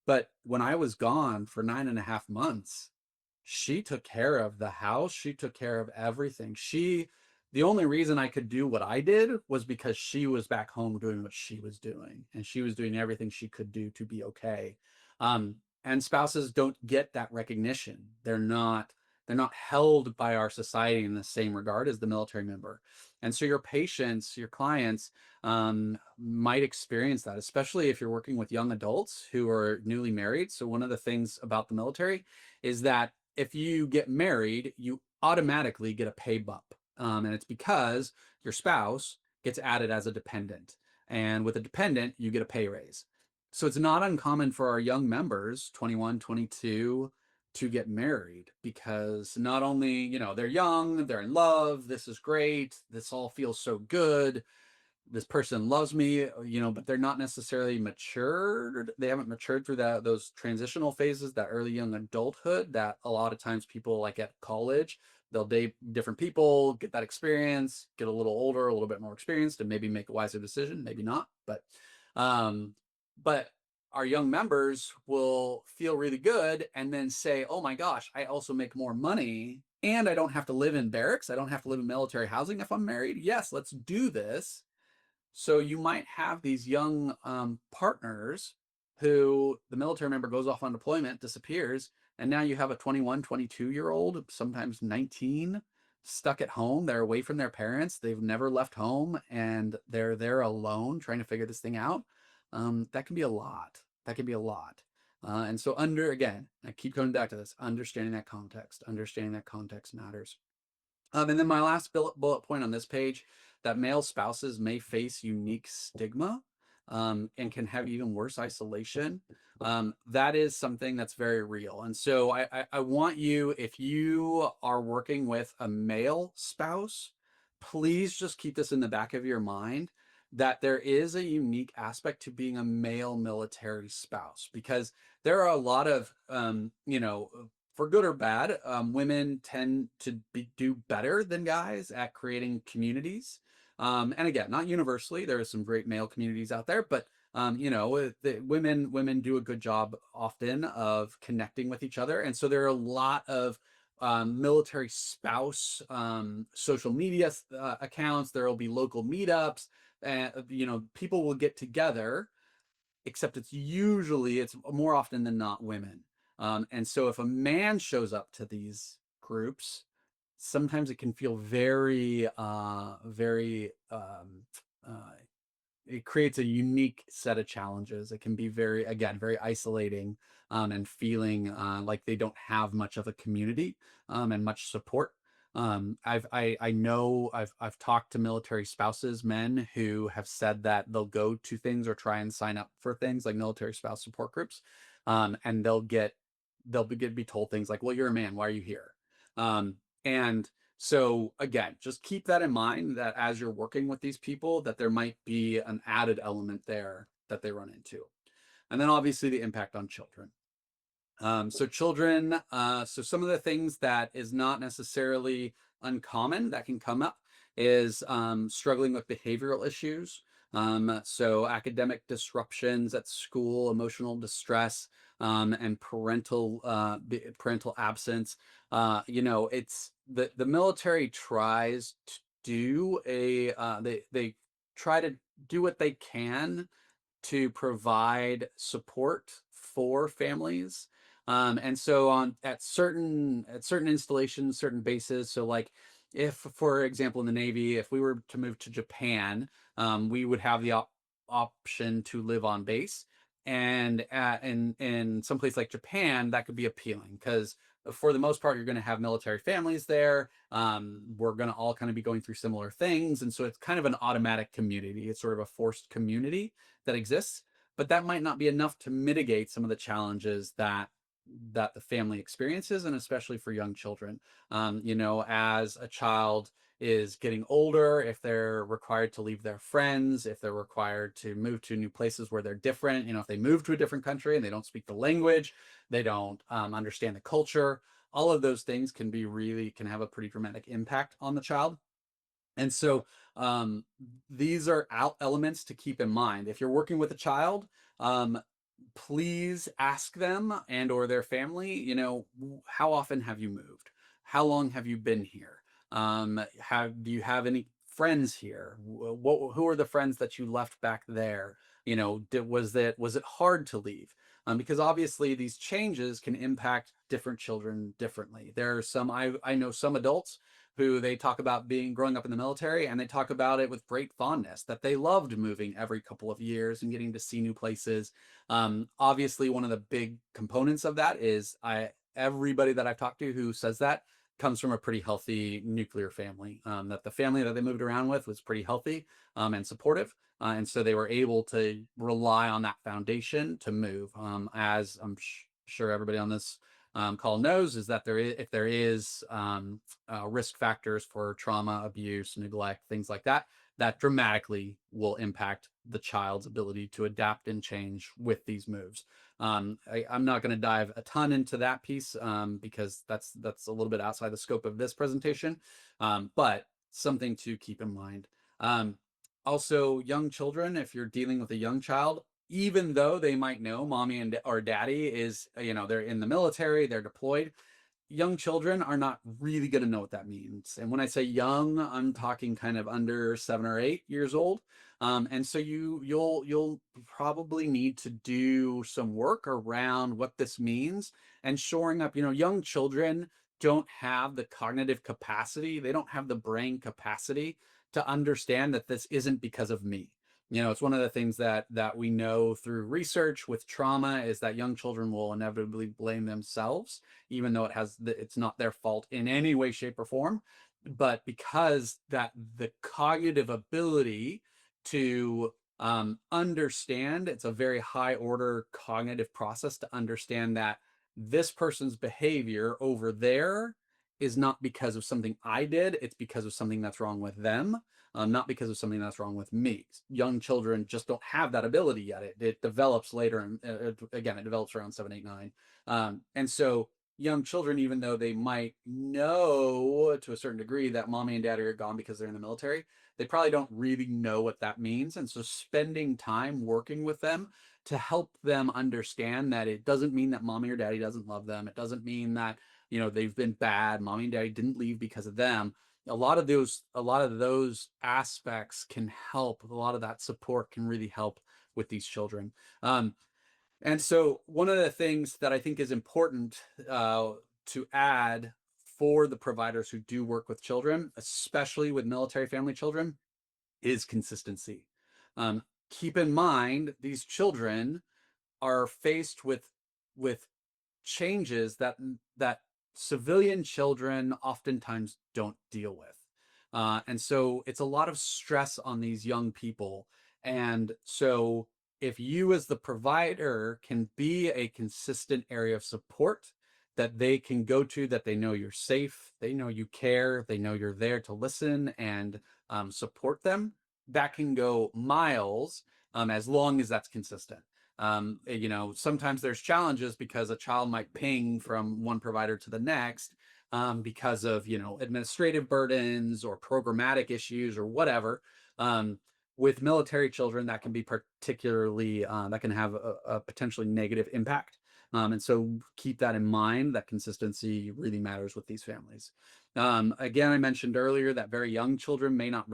But when I was gone for 9.5 months, she took care of the house. She took care of everything. The only reason I could do what I did was because she was back home doing what she was doing, and she was doing everything she could do to be okay. And spouses don't get that recognition. They're not held by our society in the same regard as the military member. And so your patients, your clients, might experience that, especially if you're working with young adults who are newly married. So one of the things about the military is that if you get married, you automatically get a pay bump. And it's because your spouse gets added as a dependent. And with a dependent, you get a pay raise. So it's not uncommon for our young members, 21, 22, to get married because not only, they're young, they're in love, this is great, this all feels so good, this person loves me, but they're not necessarily matured. They haven't matured through those transitional phases, that early young adulthood that a lot of times people like at college, they'll date different people, get that experience, get a little older, a little bit more experienced, and maybe make a wiser decision, maybe not. Um, but our young members will feel really good and then say, oh my gosh, I also make more money and I don't have to live in barracks. I don't have to live in military housing if I'm married. Yes, let's do this. So you might have these young partners who the military member goes off on deployment, disappears, and now you have a 21, 22-year-old, sometimes 19, stuck at home. They're away from their parents. They've never left home, and they're there alone trying to figure this thing out. That can be a lot. That can be a lot. And so again, I keep coming back to this, understanding that context matters. And then my last bullet point on this page, that male spouses may face unique stigma and can have even worse isolation. That is something that's very real. And so I want you, if you are working with a male spouse, please just keep this in the back of your mind that there is a unique aspect to being a male military spouse because there are a lot of, for good or bad, women tend to do better than guys at creating communities. And again, not universally. There are some great male communities out there, but the women do a good job often of connecting with each other, and so there are a lot of military spouse social media accounts. There will be local meetups, and people will get together, except it's more often than not women. And so if a man shows up to these groups, sometimes it can feel very, very, uh, it creates a unique set of challenges. It can be very, again, very isolating, and feeling like they don't have much of a community, and much support. I know I've talked to military spouses, men who have said that they'll go to things or try and sign up for things like military spouse support groups, and they'll be told things like, "Well, you're a man. Why are you here?" And so again, just keep that in mind that as you're working with these people, that there might be an added element there that they run into. And then obviously the impact on children. So children, so some of the things that is not necessarily uncommon that can come up is struggling with behavioral issues. So academic disruptions at school, emotional distress, and parental absence. It's the military tries to do they try to do what they can to provide support for families. And so on at certain installations, certain bases. So like if, for example, in the Navy, if we were to move to Japan, we would have the option to live on base. And in some place like Japan, that could be appealing because for the most part, you're going to have military families there. We're going to all kind of be going through similar things, and so it's kind of an automatic community. It's sort of a forced community that exists, but that might not be enough to mitigate some of the challenges that the family experiences, and especially for young children. As a child is getting older, if they're required to leave their friends, if they're required to move to new places where they're different, if they move to a different country and they don't speak the language, they don't understand the culture, all of those things can have a pretty dramatic impact on the child. And so these are out elements to keep in mind. If you're working with a child, um, please ask them and or their family, how often have you moved? How long have you been here? Do you have any friends here? Who are the friends that you left back there? Was it hard to leave? Because obviously these changes can impact different children differently. There are I know some adults who they talk about being growing up in the military, and they talk about it with great fondness that they loved moving every couple of years and getting to see new places. Obviously, one of the big components of that is everybody that I've talked to who says that comes from a pretty healthy nuclear family. That the family that they moved around with was pretty healthy, and supportive. And so they were able to rely on that foundation to move. As I'm sure everybody on this call knows, is that if there is risk factors for trauma, abuse, neglect, things like that, that dramatically will impact the child's ability to adapt and change with these moves. I'm not going to dive a ton into that piece, because that's a little bit outside the scope of this presentation, but something to keep in mind. Also, young children, if you're dealing with a young child, even though they might know mommy and or daddy is, they're in the military, they're deployed, young children are not really going to know what that means. And when I say young, I'm talking kind of under 7 or 8 years old. And so you'll probably need to do some work around what this means and shoring up. Young children don't have the cognitive capacity, they don't have the brain capacity to understand that this isn't because of me. It's one of the things that we know through research with trauma is that young children will inevitably blame themselves, even though it's not their fault in any way, shape, or form. But because that the cognitive ability to understand, it's a very high order cognitive process to understand that this person's behavior over there is not because of something I did, it's because of something that's wrong with them, not because of something that's wrong with me. Young children just don't have that ability yet. It develops later, and again, it develops around 7, 8, 9. And so young children, even though they might know to a certain degree that mommy and daddy are gone because they're in the military, they probably don't really know what that means. And so spending time working with them to help them understand that it doesn't mean that mommy or daddy doesn't love them. It doesn't mean that, they've been bad. Mommy and daddy didn't leave because of them. A lot of those aspects can help. A lot of that support can really help with these children. And so one of the things that I think is important to add for the providers who do work with children, especially with military family children, is consistency. Keep in mind, these children are faced with changes that civilian children oftentimes don't deal with. And so it's a lot of stress on these young people. And so if you as the provider can be a consistent area of support that they can go to, that they know you're safe, they know you care, they know you're there to listen and support them, that can go miles, as long as that's consistent. Sometimes there's challenges because a child might ping from one provider to the next, because of, administrative burdens or programmatic issues or whatever. Um, with military children, that can be particularly, that can have a potentially negative impact. And so keep that in mind, that consistency really matters with these families. Again, I mentioned earlier that very young children may not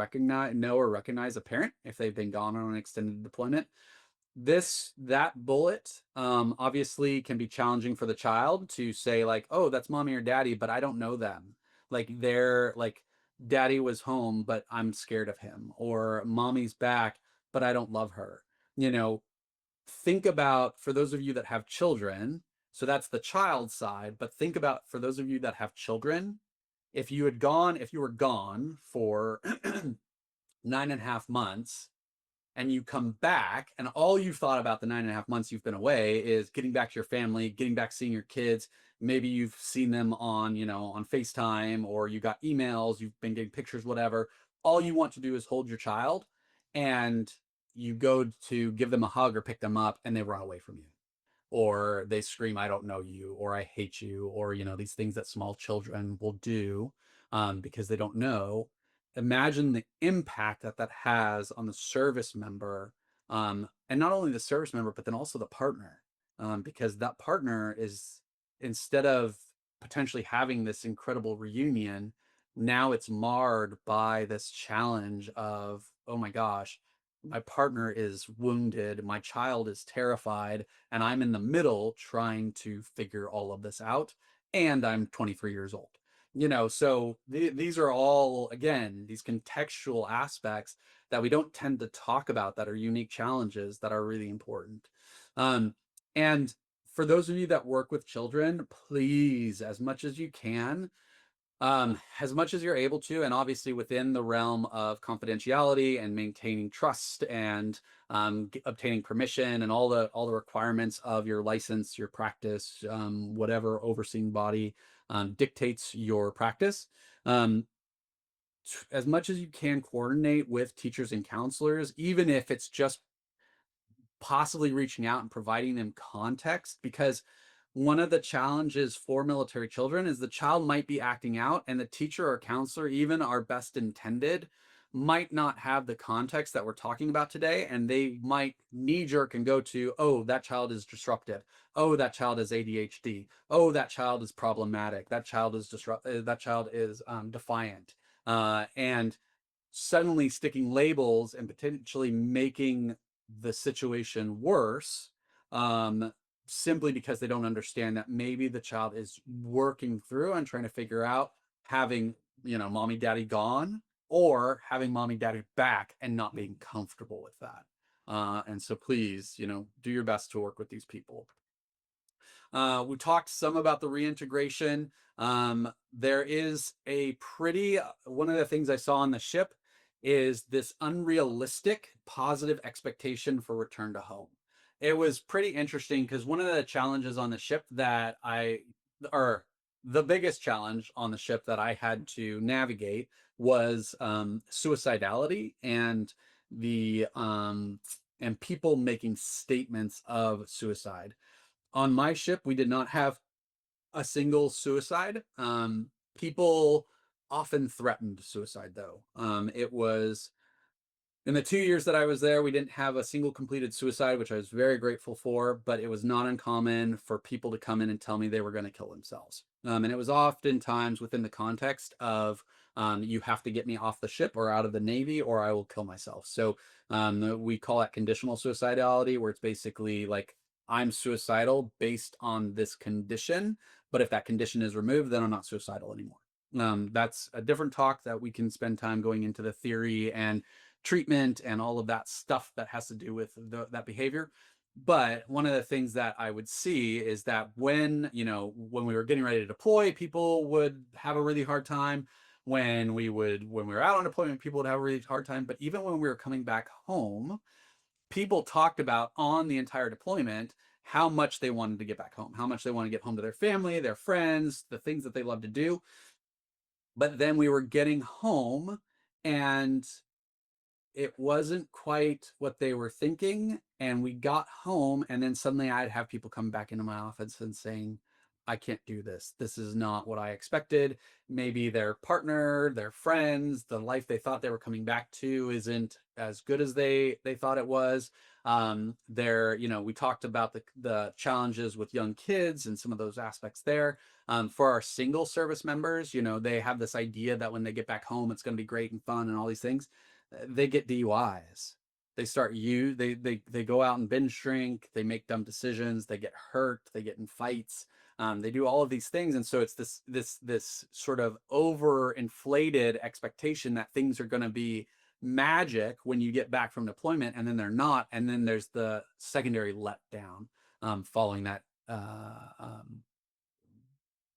know or recognize a parent if they've been gone on an extended deployment. That bullet, obviously can be challenging for the child to say, like, oh, that's mommy or daddy, but I don't know them. Like, they're like, daddy was home but I'm scared of him, or mommy's back but I don't love her. you know think about, for those of you that have children, so that's the child side, but think about, for those of you that have children, if you were gone for 9.5 months, and you come back and all you've thought about the 9.5 months you've been away is getting back to your family, getting back, seeing your kids. Maybe you've seen them on FaceTime, or you got emails, you've been getting pictures, whatever. All you want to do is hold your child, and you go to give them a hug or pick them up and they run away from you, or they scream, I don't know you, or I hate you, or these things that small children will do, because they don't know. Imagine the impact that has on the service member, and not only the service member but then also the partner, because that partner is, instead of potentially having this incredible reunion, now it's marred by this challenge of, oh my gosh, my partner is wounded, my child is terrified, and I'm in the middle trying to figure all of this out, and I'm 23 years old. So these are all, again, these contextual aspects that we don't tend to talk about, that are unique challenges that are really important. And for those of you that work with children, please, as much as you can, as much as you're able to, and obviously within the realm of confidentiality and maintaining trust, and obtaining permission and all the requirements of your license, your practice, whatever overseeing body dictates your practice. Um, as much as you can, coordinate with teachers and counselors, even if it's just possibly reaching out and providing them context, because one of the challenges for military children is the child might be acting out, and the teacher or counselor, even our best intended, might not have the context that we're talking about today, and they might knee jerk and go to, oh, that child is disruptive, oh, that child is ADHD, oh, that child is problematic, that child is defiant, and suddenly sticking labels and potentially making the situation worse, um, simply because they don't understand that maybe the child is working through and trying to figure out having, mommy, daddy gone, or having mommy, daddy back and not being comfortable with that. And so please, do your best to work with these people. We talked some about the reintegration. There is a one of the things I saw on the ship is this unrealistic positive expectation for return to home. It was pretty interesting because one of the challenges on the ship or the biggest challenge on the ship that I had to navigate was suicidality, and and people making statements of suicide. On my ship, we did not have a single suicide. People often threatened suicide, though. It was In the 2 years that I was there, we didn't have a single completed suicide, which I was very grateful for, but it was not uncommon for people to come in and tell me they were going to kill themselves. And it was oftentimes within the context of, you have to get me off the ship or out of the Navy, or I will kill myself. So we call that conditional suicidality, where it's basically like, I'm suicidal based on this condition, but if that condition is removed, then I'm not suicidal anymore. That's a different talk that we can spend time going into the theory and treatment and all of that stuff that has to do with that behavior. But one of the things that I would see is that when we were getting ready to deploy, people would have a really hard time. When we were out on deployment, people would have a really hard time. But even when we were coming back home, people talked about on the entire deployment how much they wanted to get back home, how much they want to get home to their family, their friends, the things that they love to do. But then we were getting home and it wasn't quite what they were thinking. And we got home, and then suddenly I'd have people come back into my office and saying, I can't do this. This is not what I expected. Maybe their partner, their friends, the life they thought they were coming back to isn't as good as they thought it was. We talked about the challenges with young kids and some of those aspects there. For our single service members, they have this idea that when they get back home, it's going to be great and fun and all these things. They get DUIs. They go out and binge drink, they make dumb decisions, they get hurt, they get in fights, they do all of these things. And so it's this sort of overinflated expectation that things are going to be magic when you get back from deployment, and then they're not. And then there's the secondary letdown following that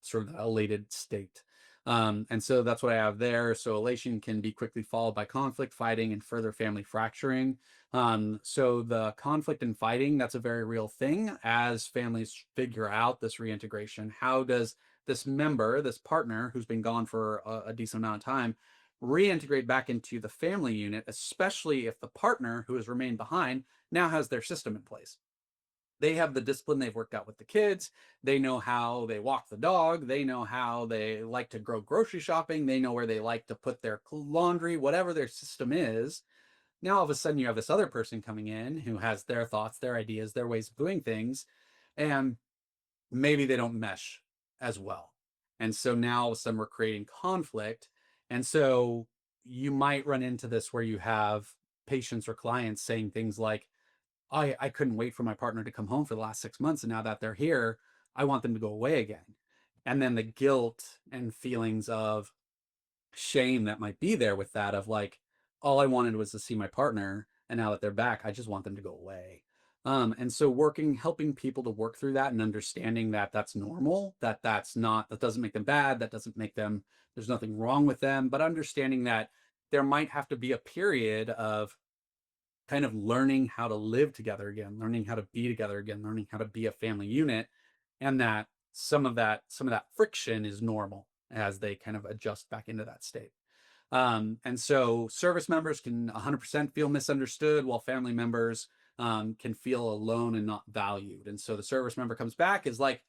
sort of elated state. And so that's what I have there. So elation can be quickly followed by conflict, fighting, and further family fracturing. So the conflict and fighting, that's a very real thing as families figure out this reintegration. How does this partner who's been gone for a decent amount of time, reintegrate back into the family unit, especially if the partner who has remained behind now has their system in place? They have the discipline they've worked out with the kids. They know how they walk the dog. They know how they like to go grocery shopping. They know where they like to put their laundry, whatever their system is. Now, all of a sudden, you have this other person coming in who has their thoughts, their ideas, their ways of doing things, and maybe they don't mesh as well. And so now all of a sudden, we're creating conflict. And so you might run into this where you have patients or clients saying things like, I couldn't wait for my partner to come home for the last 6 months. And now that they're here, I want them to go away again. And then the guilt and feelings of shame that might be there with that, of like, all I wanted was to see my partner. And now that they're back, I just want them to go away. And so helping people to work through that and understanding that that's normal, that doesn't make them bad. That doesn't make them, there's nothing wrong with them, but understanding that there might have to be a period of kind of learning how to live together again, learning how to be together again, learning how to be a family unit, and that some of that friction is normal as they kind of adjust back into that state. And so service members can 100% feel misunderstood, while family members can feel alone and not valued. And so the service member comes back is like,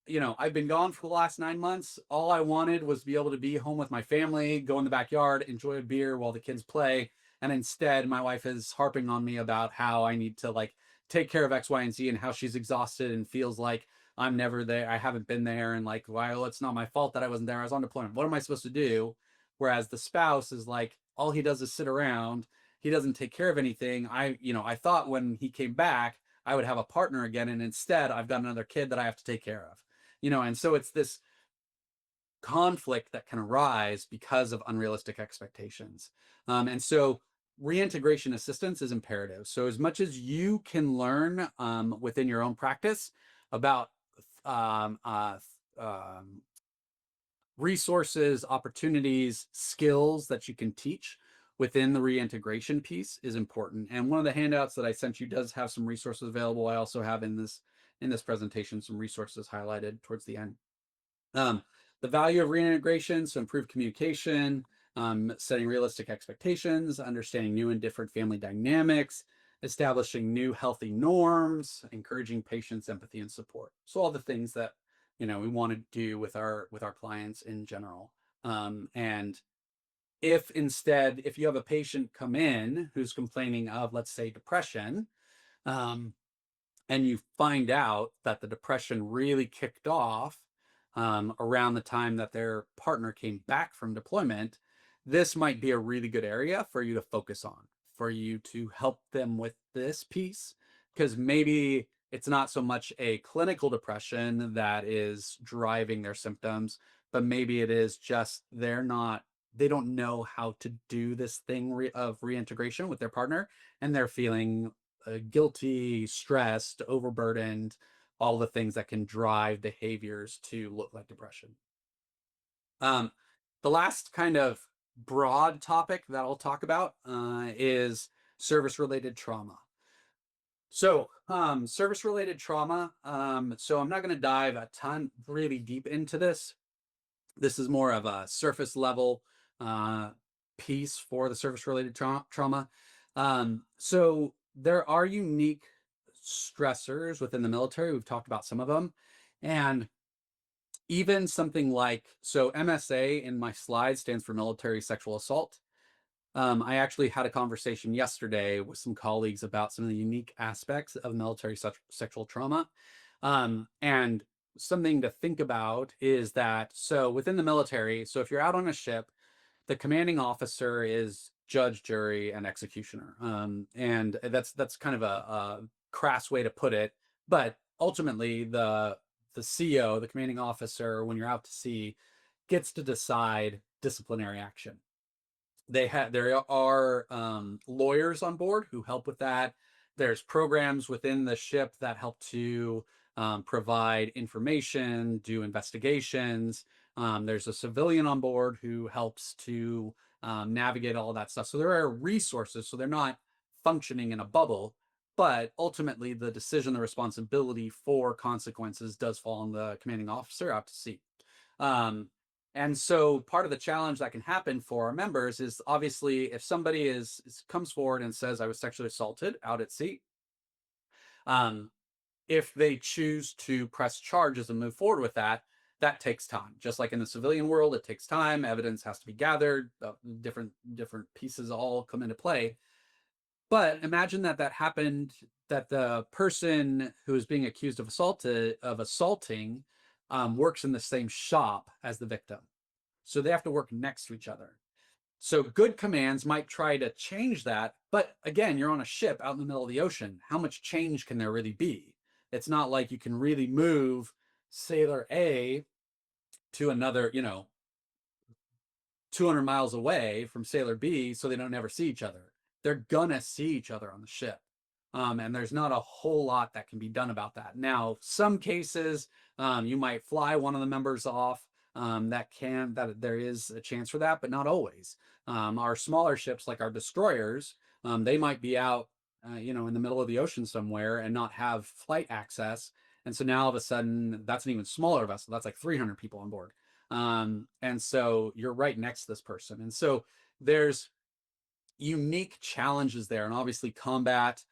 I've been gone for the last 9 months. All I wanted was to be able to be home with my family, go in the backyard, enjoy a beer while the kids play. And instead, my wife is harping on me about how I need to like take care of X, Y, and Z, and how she's exhausted and feels like I'm never there. I haven't been there. And like, well, it's not my fault that I wasn't there. I was on deployment. What am I supposed to do? Whereas the spouse is like, all he does is sit around. He doesn't take care of anything. I thought when he came back, I would have a partner again. And instead, I've got another kid that I have to take care of. And so it's this conflict that can arise because of unrealistic expectations. And so reintegration assistance is imperative. So as much as you can learn within your own practice about um, uh, um, resources, opportunities, skills that you can teach within the reintegration piece is important. And one of the handouts that I sent you does have some resources available. I also have in this presentation some resources highlighted towards the end. Um, the value of reintegration, so improve communication, setting realistic expectations, understanding new and different family dynamics, establishing new healthy norms, encouraging patience, empathy, and support. So all the things that we want to do with our clients in general. And if you have a patient come in who's complaining of, let's say, depression, um, and you find out that the depression really kicked off around the time that their partner came back from deployment, this might be a really good area for you to focus on, for you to help them with this piece, because maybe it's not so much a clinical depression that is driving their symptoms, but maybe it is just they don't know how to do this thing of reintegration with their partner, and they're feeling guilty, stressed, overburdened, all the things that can drive behaviors to look like depression. Um, the last kind of broad topic that I'll talk about is service related trauma. So, service related trauma. So, I'm not going to dive a ton really deep into this. This is more of a surface level uh, piece for the service related trauma. So, there are unique stressors within the military. We've talked about some of them. And even something like, so MSA in my slide stands for military sexual assault. I actually had a conversation yesterday with some colleagues about some of the unique aspects of military sexual trauma. And something to think about is that, so within the military, so if you're out on a ship, the commanding officer is judge, jury, and executioner. And that's kind of a crass way to put it. But ultimately, the CO, the commanding officer, when you're out to sea, gets to decide disciplinary action. There are lawyers on board who help with that. There's programs within the ship that help to provide information, do investigations. There's a civilian on board who helps to navigate all of that stuff. So there are resources. So they're not functioning in a bubble, but ultimately the decision, the responsibility for consequences does fall on the commanding officer out to sea. Um, and so part of the challenge that can happen for our members is obviously if somebody comes forward and says I was sexually assaulted out at sea, um, if they choose to press charges and move forward with that, that takes time. Just like in the civilian world, it takes time. Evidence has to be gathered. Different pieces all come into play. But imagine that happened. That the person who is being accused of assaulting works in the same shop as the victim. So they have to work next to each other. So good commands might try to change that. But again, you're on a ship out in the middle of the ocean. How much change can there really be? It's not like you can really move Sailor A to another, 200 miles away from Sailor B so they don't never see each other. They're gonna see each other on the ship. And there's not a whole lot that can be done about that. Now, some cases, you might fly one of the members off. That there is a chance for that, but not always. Our smaller ships, like our destroyers, they might be out, in the middle of the ocean somewhere and not have flight access. And so now all of a sudden, that's an even smaller vessel. That's like 300 people on board. And so you're right next to this person. And so there's unique challenges there, and obviously combat,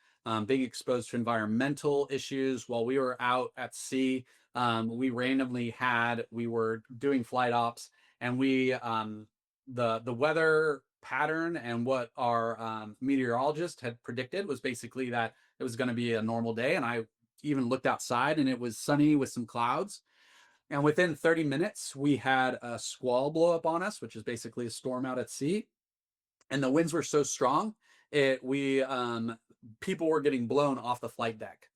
being exposed to environmental issues. While we were out at sea, we were doing flight ops, and the weather pattern and what our meteorologist had predicted was basically that it was going to be a normal day. And I even looked outside, and it was sunny with some clouds. And within 30 minutes, we had a squall blow up on us, which is basically a storm out at sea. And the winds were so strong, people were getting blown off the flight deck.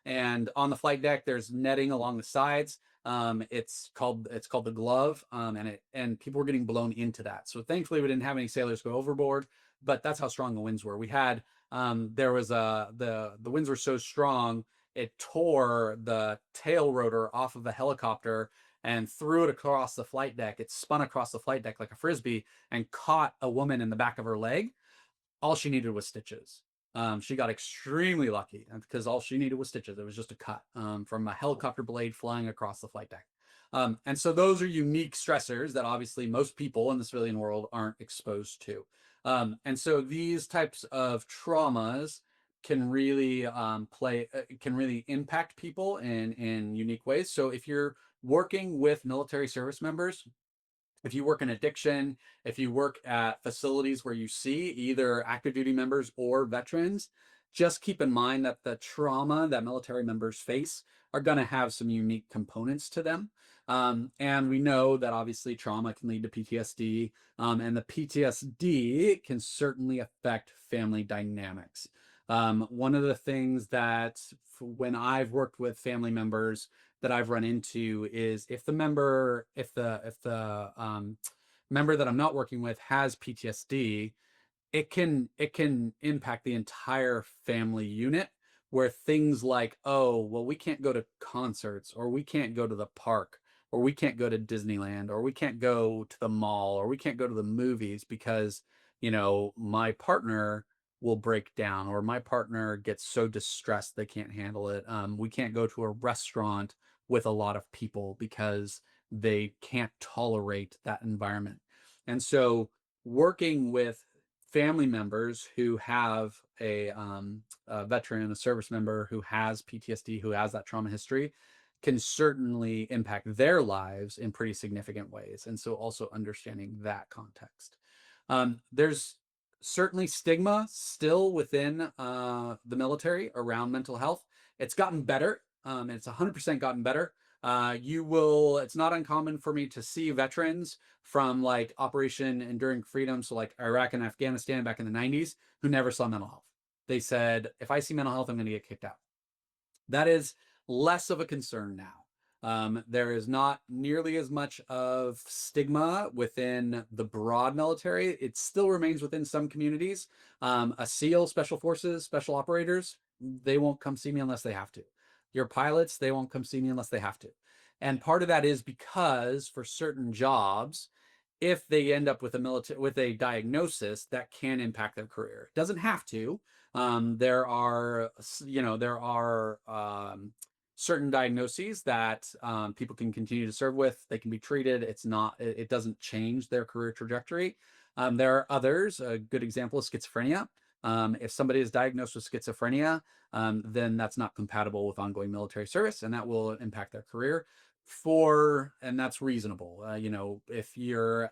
And on the flight deck, there's netting along the sides. It's called the glove, and people were getting blown into that. So thankfully, we didn't have any sailors go overboard, but that's how strong the winds were. We had the winds were so strong it tore the tail rotor off of the helicopter and threw it across the flight deck. It spun across the flight deck like a frisbee and caught a woman in the back of her leg. All she needed was stitches. She got extremely lucky because all she needed was stitches. It was just a cut from a helicopter blade flying across the flight deck. And so those are unique stressors that obviously most people in the civilian world aren't exposed to. And so these types of traumas can really can really impact people in unique ways. So if you're working with military service members, if you work in addiction, if you work at facilities where you see either active duty members or veterans, just keep in mind that the trauma that military members face are going to have some unique components to them. And we know that obviously trauma can lead to PTSD, and the PTSD can certainly affect family dynamics. One of the things that when I've worked with family members that I've run into is if the member that I'm not working with has PTSD, it can impact the entire family unit, where things like, oh well, we can't go to concerts, or we can't go to the park, or we can't go to Disneyland, or we can't go to the mall, or we can't go to the movies because my partner will break down, or my partner gets so distressed they can't handle it. We can't go to a restaurant with a lot of people because they can't tolerate that environment. And so working with family members who have a veteran, a service member who has PTSD, who has that trauma history, can certainly impact their lives in pretty significant ways. And so also understanding that context. There's certainly stigma still within the military around mental health. It's gotten better. It's 100% gotten better. It's not uncommon for me to see veterans from like Operation Enduring Freedom, so like Iraq and Afghanistan back in the 90s, who never saw mental health. They said, if I see mental health, I'm going to get kicked out. That is less of a concern now. There is not nearly as much of stigma within the broad military. It still remains within some communities. A SEAL, Special Forces, Special Operators, they won't come see me unless they have to. Your pilots, they won't come see me unless they have to. And part of that is because for certain jobs, if they end up with a diagnosis that can impact their career, it doesn't have to. There are certain diagnoses that people can continue to serve with. They can be treated. It doesn't change their career trajectory. There are others. A good example is schizophrenia. If somebody is diagnosed with schizophrenia, then that's not compatible with ongoing military service, and that will impact their career. And that's reasonable. If you're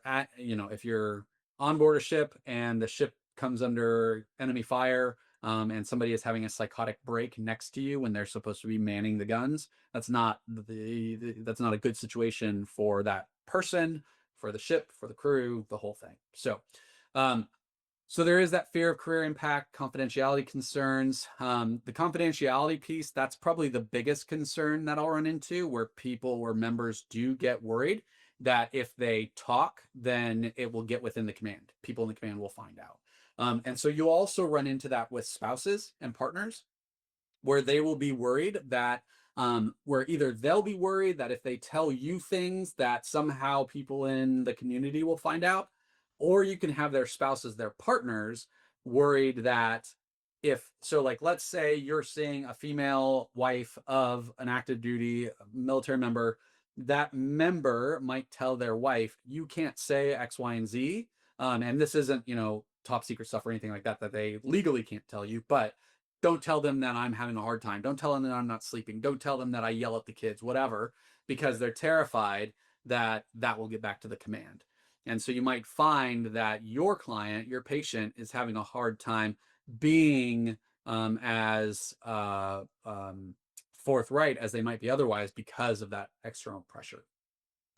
on board a ship and the ship comes under enemy fire, and somebody is having a psychotic break next to you when they're supposed to be manning the guns, that's not a good situation for that person, for the ship, for the crew, the whole thing. Um, so there is that fear of career impact, confidentiality concerns. The confidentiality piece, that's probably the biggest concern that I'll run into, where members do get worried that if they talk, then it will get within the command. People in the command will find out. And so you also run into that with spouses and partners, where they will be worried that where either they'll be worried that if they tell you things that somehow people in the community will find out, or you can have their spouses, their partners, worried that like let's say you're seeing a female wife of an active duty military member, that member might tell their wife, you can't say X, Y, and Z. And this isn't, top secret stuff or anything like that they legally can't tell you, but don't tell them that I'm having a hard time. Don't tell them that I'm not sleeping. Don't tell them that I yell at the kids, whatever, because they're terrified that that will get back to the command. And so you might find that your client, your patient, is having a hard time being as forthright as they might be otherwise because of that external pressure.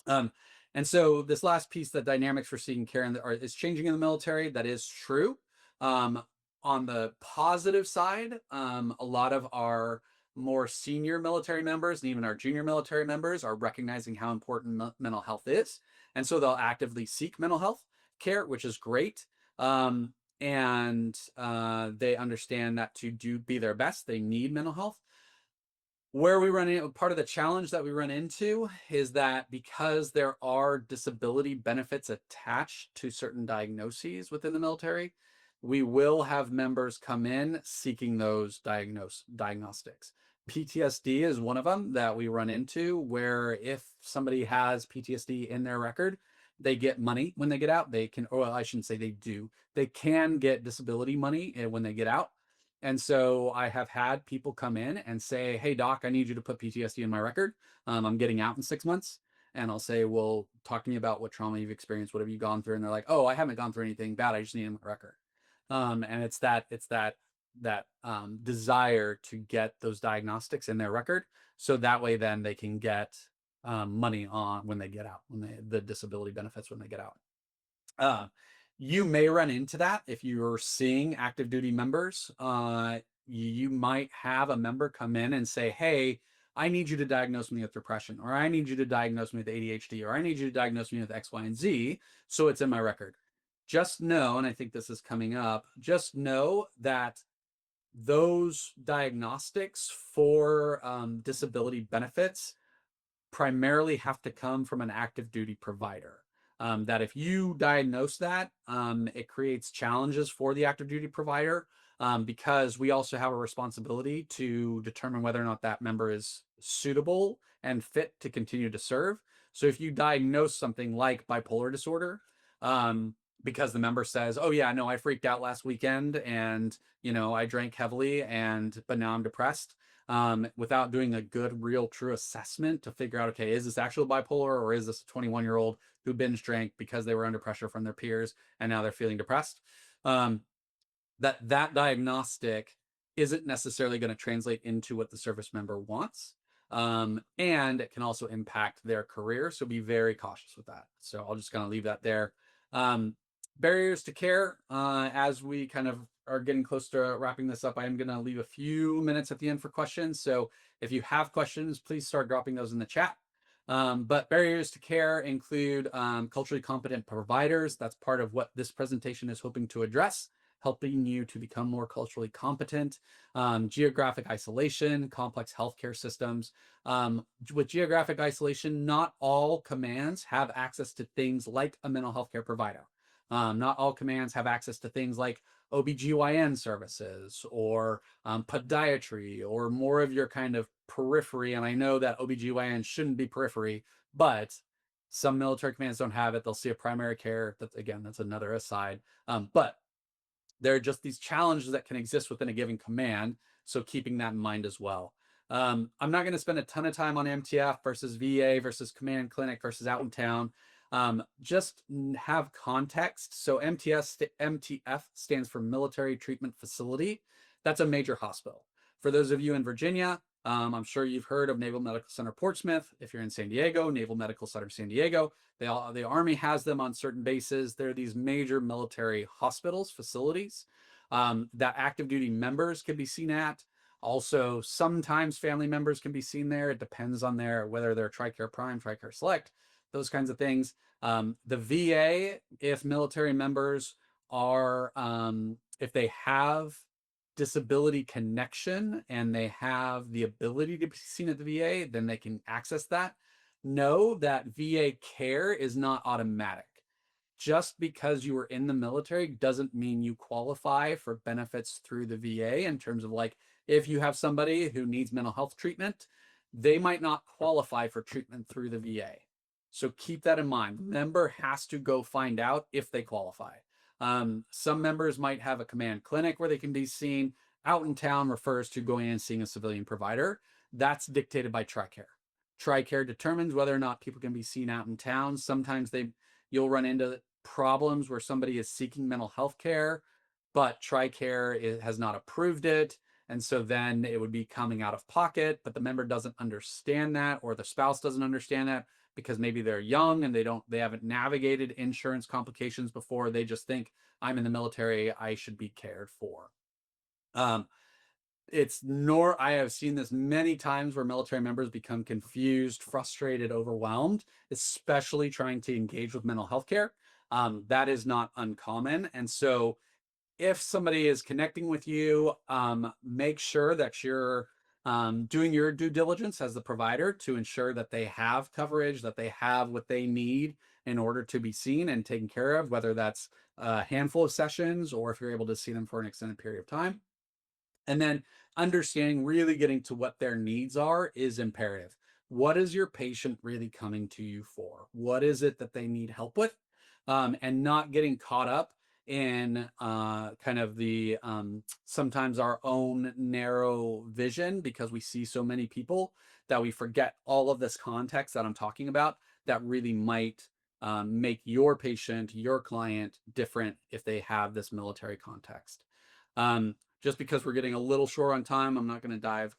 Um, and so this last piece, the dynamics for seeking care is changing in the military. That is true. Um, on the positive side, a lot of our more senior military members and even our junior military members are recognizing how important mental health is. And so they'll actively seek mental health care, which is great. And they understand that to be their best, they need mental health. Part of the challenge that we run into is that because there are disability benefits attached to certain diagnoses within the military, we will have members come in seeking those diagnostics. PTSD is one of them that we run into, where if somebody has PTSD in their record, they get money when they get out. I shouldn't say they do. They can get disability money when they get out. And so I have had people come in and say, hey, doc, I need you to put PTSD in my record. I'm getting out in 6 months. And I'll say, well, talk to me about what trauma you've experienced. What have you gone through? And they're like, oh, I haven't gone through anything bad. I just need it in my record. And it's that desire to get those diagnostics in their record. So that way, then they can get money on when they get out, the disability benefits when they get out. You may run into that if you're seeing active duty members. You might have a member come in and say, "Hey, I need you to diagnose me with depression, or I need you to diagnose me with ADHD, or I need you to diagnose me with X, Y, and Z, so it's in my record." Just know, and I think this is coming up, just know that those diagnostics for disability benefits primarily have to come from an active duty provider. That if you diagnose that, it creates challenges for the active duty provider, because we also have a responsibility to determine whether or not that member is suitable and fit to continue to serve. So if you diagnose something like bipolar disorder, because the member says, "Oh yeah, no, I freaked out last weekend and I drank heavily but now I'm depressed," without doing a good, real, true assessment to figure out, okay, is this actual bipolar or is this a 21-year-old who binge drank because they were under pressure from their peers and now they're feeling depressed? Um, that diagnostic isn't necessarily going to translate into what the service member wants. And it can also impact their career. So be very cautious with that. So I'll just kind of leave that there. Um, Barriers to care, as we kind of are getting close to wrapping this up, I am going to leave a few minutes at the end for questions. So if you have questions, please start dropping those in the chat. But barriers to care include culturally competent providers. That's part of what this presentation is hoping to address, helping you to become more culturally competent. Geographic isolation, complex healthcare systems. With geographic isolation, not all commands have access to things like a mental health care provider. Not all commands have access to things like OBGYN services or podiatry or more of your kind of periphery. And I know that OBGYN shouldn't be periphery, but some military commands don't have it. They'll see a primary care. That's another aside. But there are just these challenges that can exist within a given command. So keeping that in mind as well. I'm not going to spend a ton of time on MTF versus VA versus command clinic versus out in town. Just have context. So MTF stands for Military Treatment Facility. That's a major hospital. For those of you in Virginia, I'm sure you've heard of Naval Medical Center Portsmouth. If you're in San Diego, Naval Medical Center San Diego. The Army has them on certain bases. They're these major military hospitals, facilities, that active duty members can be seen at. Also, sometimes family members can be seen there. It depends on whether they're TRICARE Prime, TRICARE Select, those kinds of things. The VA, if military members are, if they have disability connection and they have the ability to be seen at the VA, then they can access that. Know that VA care is not automatic. Just because you were in the military doesn't mean you qualify for benefits through the VA, in terms of like, if you have somebody who needs mental health treatment, they might not qualify for treatment through the VA. So keep that in mind. The member has to go find out if they qualify. Some members might have a command clinic where they can be seen. Out in town refers to going in and seeing a civilian provider. That's dictated by TRICARE. TRICARE determines whether or not people can be seen out in town. Sometimes you'll run into problems where somebody is seeking mental health care, but TRICARE has not approved it. And so then it would be coming out of pocket, but the member doesn't understand that, or the spouse doesn't understand that because maybe they're young and they haven't navigated insurance complications before. They just think, I'm in the military, I should be cared for. I have seen this many times where military members become confused, frustrated, overwhelmed, especially trying to engage with mental health care. That is not uncommon. And so if somebody is connecting with you, make sure that you're doing your due diligence as the provider to ensure that they have coverage, that they have what they need in order to be seen and taken care of, whether that's a handful of sessions or if you're able to see them for an extended period of time. And then understanding, really getting to what their needs are is imperative. What is your patient really coming to you for? What is it that they need help with? And not getting caught up in kind of the sometimes our own narrow vision, because we see so many people that we forget all of this context that I'm talking about that really might make your patient, your client different if they have this military context. Just because we're getting a little short on time, I'm not going to dive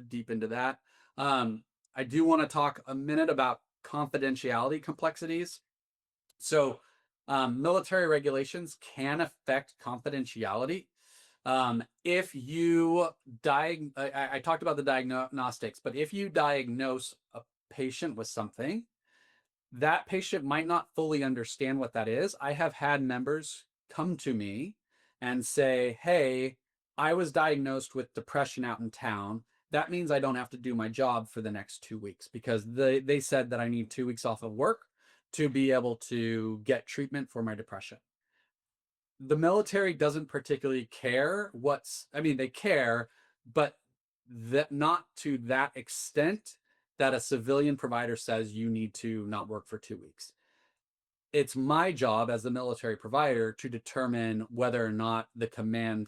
deep into that. I do want to talk a minute about confidentiality complexities. So Military regulations can affect confidentiality. If you I talked about the diagnostics, but if you diagnose a patient with something, that patient might not fully understand what that is. I have had members come to me and say, "Hey, I was diagnosed with depression out in town. That means I don't have to do my job for the next 2 weeks because they said that I need 2 weeks off of work to be able to get treatment for my depression." The military doesn't particularly care I mean, they care, but that not to that extent that a civilian provider says you need to not work for 2 weeks. It's my job as the military provider to determine whether or not the command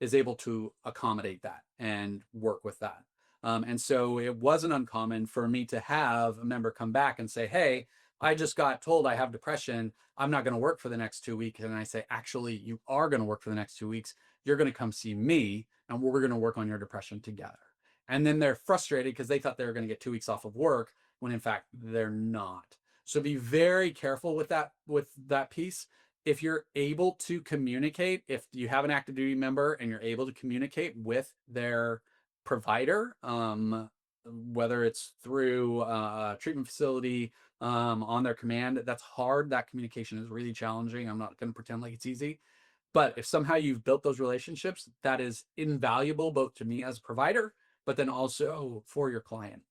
is able to accommodate that and work with that. And so it wasn't uncommon for me to have a member come back and say, "Hey, I just got told I have depression. I'm not going to work for the next 2 weeks." And I say, "Actually, you are going to work for the next 2 weeks. You're going to come see me, and we're going to work on your depression together." And then they're frustrated because they thought they were going to get 2 weeks off of work when in fact they're not. So be very careful with that piece. If you're able to communicate, if you have an active duty member and you're able to communicate with their provider, whether it's through a treatment facility, on their command, that's hard. That communication is really challenging. I'm not going to pretend like it's easy. But if somehow you've built those relationships, that is invaluable both to me as a provider, but then also for your client.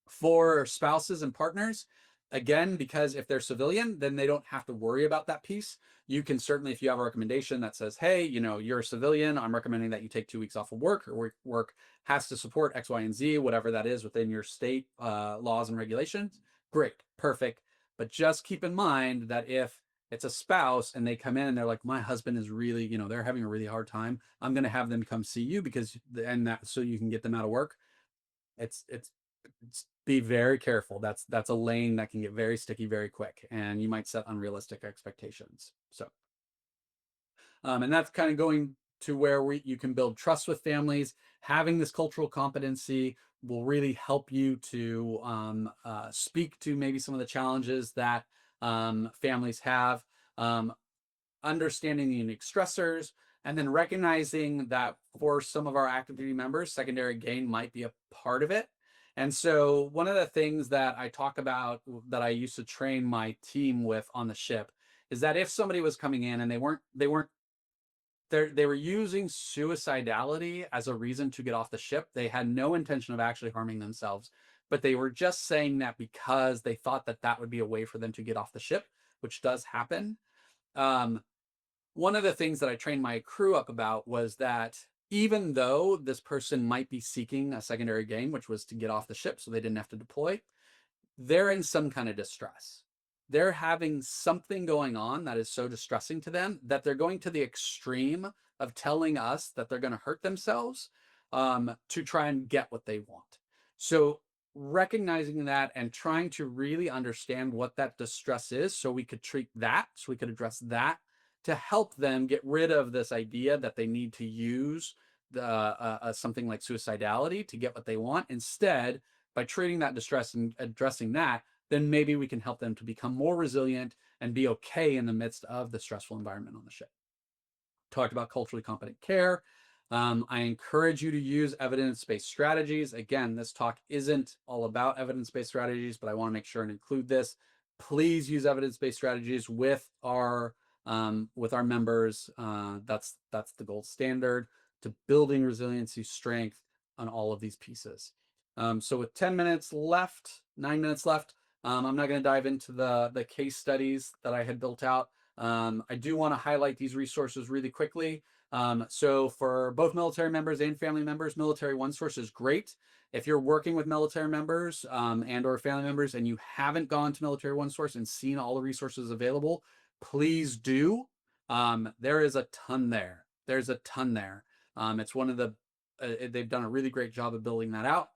For spouses and partners, again, because if they're civilian, then they don't have to worry about that piece. You can certainly, if you have a recommendation that says, "Hey, you're a civilian, I'm recommending that you take 2 weeks off of work, or work has to support X, Y, and Z, whatever that is within your state laws and regulations." Great, perfect. But just keep in mind that if it's a spouse and they come in and they're like, "My husband is really, they're having a really hard time. I'm going to have them come see you and that so you can get them out of work." It's be very careful. That's a lane that can get very sticky very quick, and you might set unrealistic expectations. So, and that's kind of going to where you can build trust with families. Having this cultural competency will really help you to speak to maybe some of the challenges that families have. Um, Understanding the unique stressors, and then recognizing that for some of our active duty members, secondary gain might be a part of it. And so, one of the things that I talk about that I used to train my team with on the ship is that if somebody was coming in and they were using suicidality as a reason to get off the ship, they had no intention of actually harming themselves, but they were just saying that because they thought that that would be a way for them to get off the ship, which does happen. Um, One of the things that I trained my crew up about was that even though this person might be seeking a secondary gain, which was to get off the ship so they didn't have to deploy, they're in some kind of distress. They're having something going on that is so distressing to them that they're going to the extreme of telling us that they're going to hurt themselves to try and get what they want. So, recognizing that and trying to really understand what that distress is so we could treat that, so we could address that to help them get rid of this idea that they need to use something like suicidality to get what they want. Instead, by treating that distress and addressing that, then maybe we can help them to become more resilient and be okay in the midst of the stressful environment on the ship. Talked about culturally competent care. I encourage you to use evidence-based strategies. Again, this talk isn't all about evidence-based strategies, but I want to make sure and include this. Please use evidence-based strategies with our members. That's the gold standard to building resiliency, strength on all of these pieces. So with 10 minutes left, 9 minutes left, I'm not going to dive into the case studies that I had built out. I do want to highlight these resources really quickly. So for both military members and family members, Military One Source is great. If you're working with military members and or family members and you haven't gone to Military One Source and seen all the resources available, please do. There is a ton there. There's a ton there. It's one of they've done a really great job of building that out.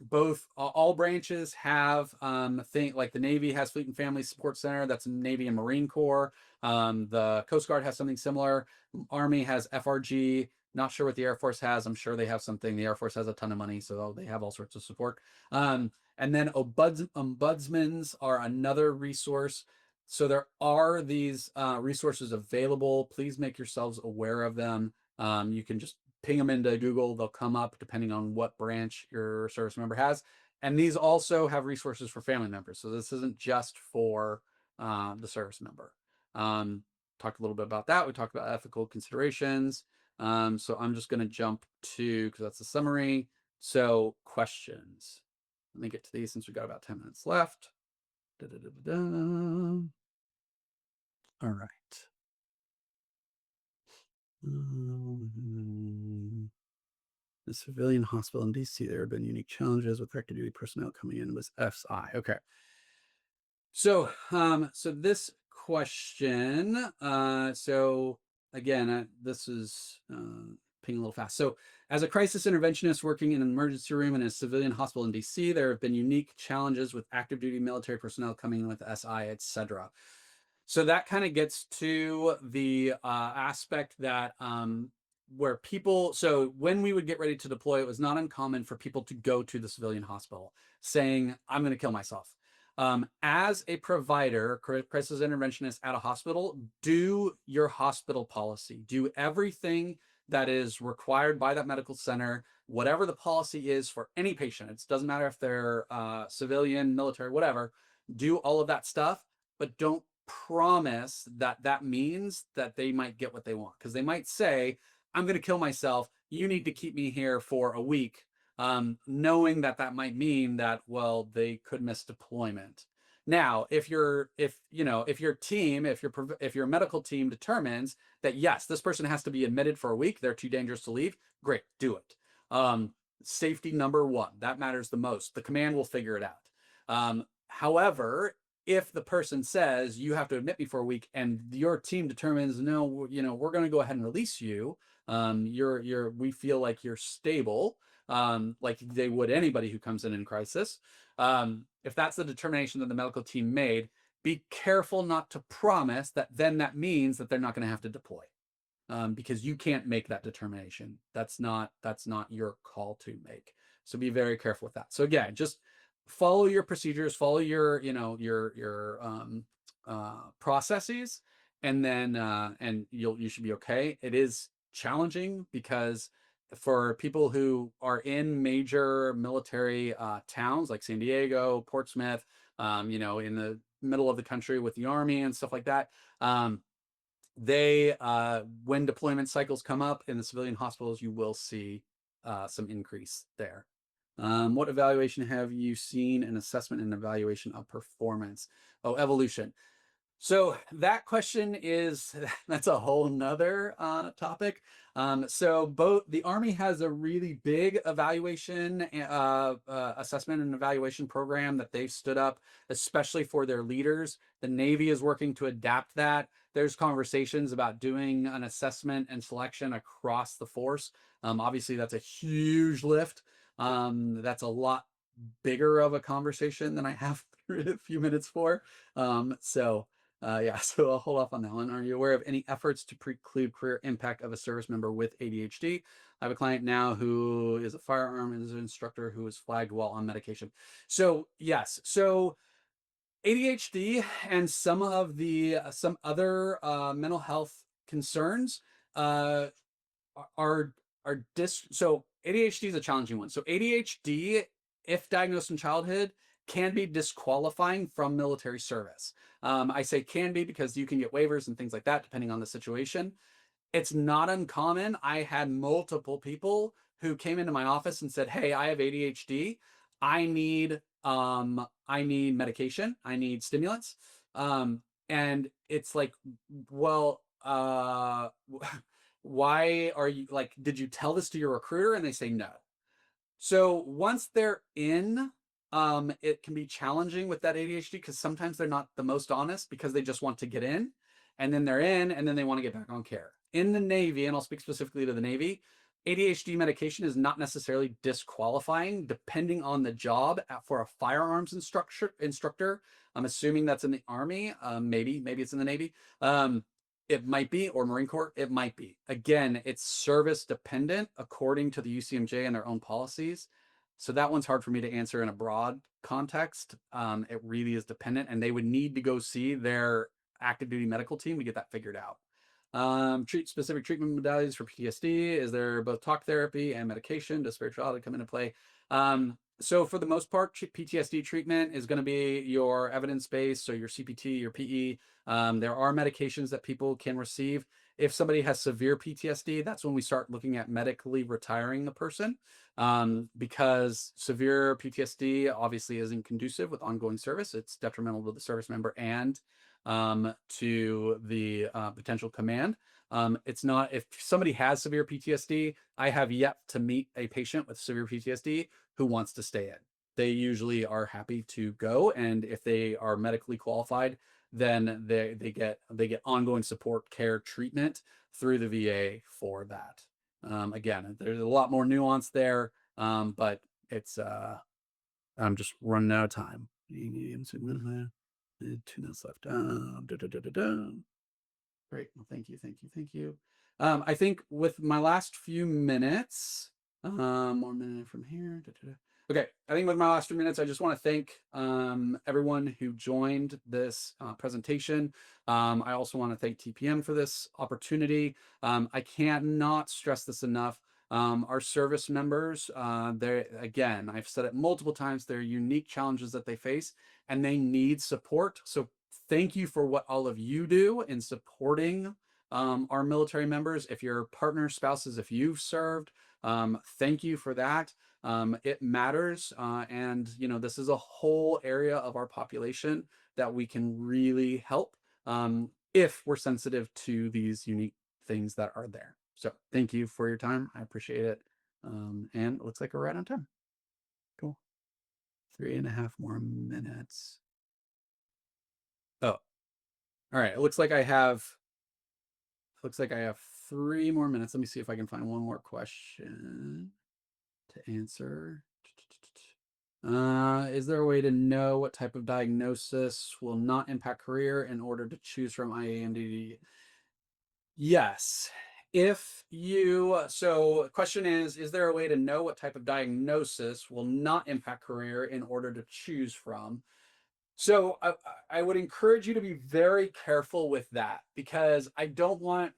Both all branches have like the Navy has Fleet and Family Support Center. That's Navy and Marine Corps. The Coast Guard has something similar. Army has FRG. Not sure what the Air Force has. I'm sure they have something. The Air Force has a ton of money, so they have all sorts of support. And then ombudsmans are another resource. So there are these resources available. Please make yourselves aware of them. You can just ping them into Google. They'll come up depending on what branch your service member has. And these also have resources for family members. So this isn't just for the service member. Talked a little bit about that. We talked about ethical considerations. So I'm just going to jump to, because that's the summary. So questions. Let me get to these since we've got about 10 minutes left. Da, da, da, da, da. All right. The civilian hospital in DC, there have been unique challenges with active duty personnel coming in with FI. Okay. So this question, so again, this is pinging a little fast. So, as a crisis interventionist working in an emergency room in a civilian hospital in DC, there have been unique challenges with active duty military personnel coming in with SI, etc. So that kind of gets to the aspect that where people, so when we would get ready to deploy, it was not uncommon for people to go to the civilian hospital saying, I'm going to kill myself. As a provider, crisis interventionist at a hospital, do your hospital policy. Do everything that is required by that medical center, whatever the policy is for any patient. It doesn't matter if they're civilian, military, whatever. Do all of that stuff, but don't promise that that means that they might get what they want. Because they might say, I'm going to kill myself. You need to keep me here for a week, knowing that that might mean that, well, they could miss deployment. Now, if your medical team determines that yes, this person has to be admitted for a week, they're too dangerous to leave, great, do it. Safety number one, that matters the most. The command will figure it out. However, if the person says you have to admit me for a week and your team determines no, we're going to go ahead and release you, we feel like you're stable, like they would anybody who comes in crisis. If that's the determination that the medical team made, be careful not to promise that then that means that they're not going to have to deploy, because you can't make that determination. That's not your call to make. So be very careful with that. So again, just follow your procedures, follow your processes, and then and you should be okay. It is challenging because for people who are in major military towns like San Diego, Portsmouth, in the middle of the country with the Army and stuff like that, they when deployment cycles come up in the civilian hospitals, you will see some increase there. What evaluation have you seen in assessment and evaluation of performance? Oh, evolution. So that question that's a whole nother topic. So both the Army has a really big evaluation, assessment and evaluation program that they've stood up, especially for their leaders. The Navy is working to adapt that. There's conversations about doing an assessment and selection across the force. Obviously, that's a huge lift. That's a lot bigger of a conversation than I have a few minutes for. So so I'll hold off on that one. Are you aware of any efforts to preclude career impact of a service member with ADHD? I have a client now who is a firearms instructor who was flagged while on medication. So yes, so ADHD and some of the some other mental health concerns uh, are so ADHD is a challenging one. So ADHD, if diagnosed in childhood, can be disqualifying from military service. I say can be because you can get waivers and things like that depending on the situation. It's not uncommon. I had multiple people who came into my office and said, "Hey, I have ADHD. I need medication. I need stimulants." And it's like, well, why are you like, did you tell this to your recruiter? And they say no. So once they're in, it can be challenging with that ADHD because sometimes they're not the most honest because they just want to get in, and then they're in, and then they want to get back on care. In the Navy, and I'll speak specifically to the Navy, ADHD medication is not necessarily disqualifying depending on the job for a firearms instructor. I'm assuming that's in the Army. Maybe it's in the Navy. It might be, or Marine Corps, it might be. Again, it's service dependent according to the UCMJ and their own policies. So that one's hard for me to answer in a broad context. It really is dependent, and they would need to go see their active duty medical team to get that figured out. Treat specific treatment modalities for PTSD. Is there both talk therapy and medication? Does spirituality come into play? So for the most part, PTSD treatment is going to be your evidence-based, so your CPT, your PE. There are medications that people can receive. If somebody has severe PTSD, that's when we start looking at medically retiring the person, because severe PTSD obviously isn't conducive with ongoing service. It's detrimental to the service member and to the potential command. It's not, if somebody has severe PTSD, I have yet to meet a patient with severe PTSD who wants to stay in. They usually are happy to go, and if they are medically qualified, then they get ongoing support, care, treatment through the VA for that. Again, there's a lot more nuance there, but it's I'm just running out of time. 2 minutes left. Great. Well, thank you, thank you, thank you. I think with my last few minutes, 1 minute from here. Okay, I think with my last few minutes, I just want to thank everyone who joined this presentation. I also want to thank TPM for this opportunity. I cannot stress this enough. Our service members, they again, I've said it multiple times, there are unique challenges that they face and they need support. So thank you for what all of you do in supporting our military members. If your partner, spouses, if you've served, thank you for that. It matters. And, this is a whole area of our population that we can really help if we're sensitive to these unique things that are there. So thank you for your time. I appreciate it. And it looks like we're right on time. Cool. 3.5 more minutes. Oh, all right. It looks like I have 3 more minutes. Let me see if I can find one more question to answer. Is there a way to know what type of diagnosis will not impact career in order to choose from IAMDD? Yes. So question is there a way to know what type of diagnosis will not impact career in order to choose from? So I would encourage you to be very careful with that, because I don't want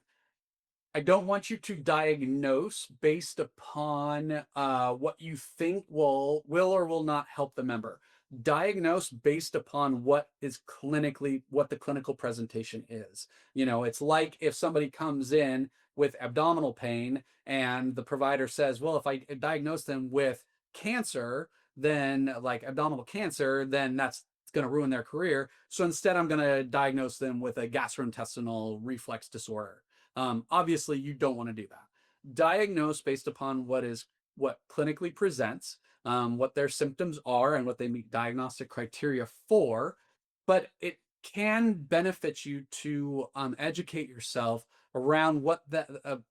you to diagnose based upon what you think will or will not help the member. Diagnose based upon what the clinical presentation is. It's like if somebody comes in with abdominal pain and the provider says, well, if I diagnose them with cancer, then like abdominal cancer, then that's going to ruin their career. So instead, I'm going to diagnose them with a gastrointestinal reflex disorder. Obviously, you don't want to do that. Diagnose based upon what clinically presents, what their symptoms are, and what they meet diagnostic criteria for. But it can benefit you to educate yourself around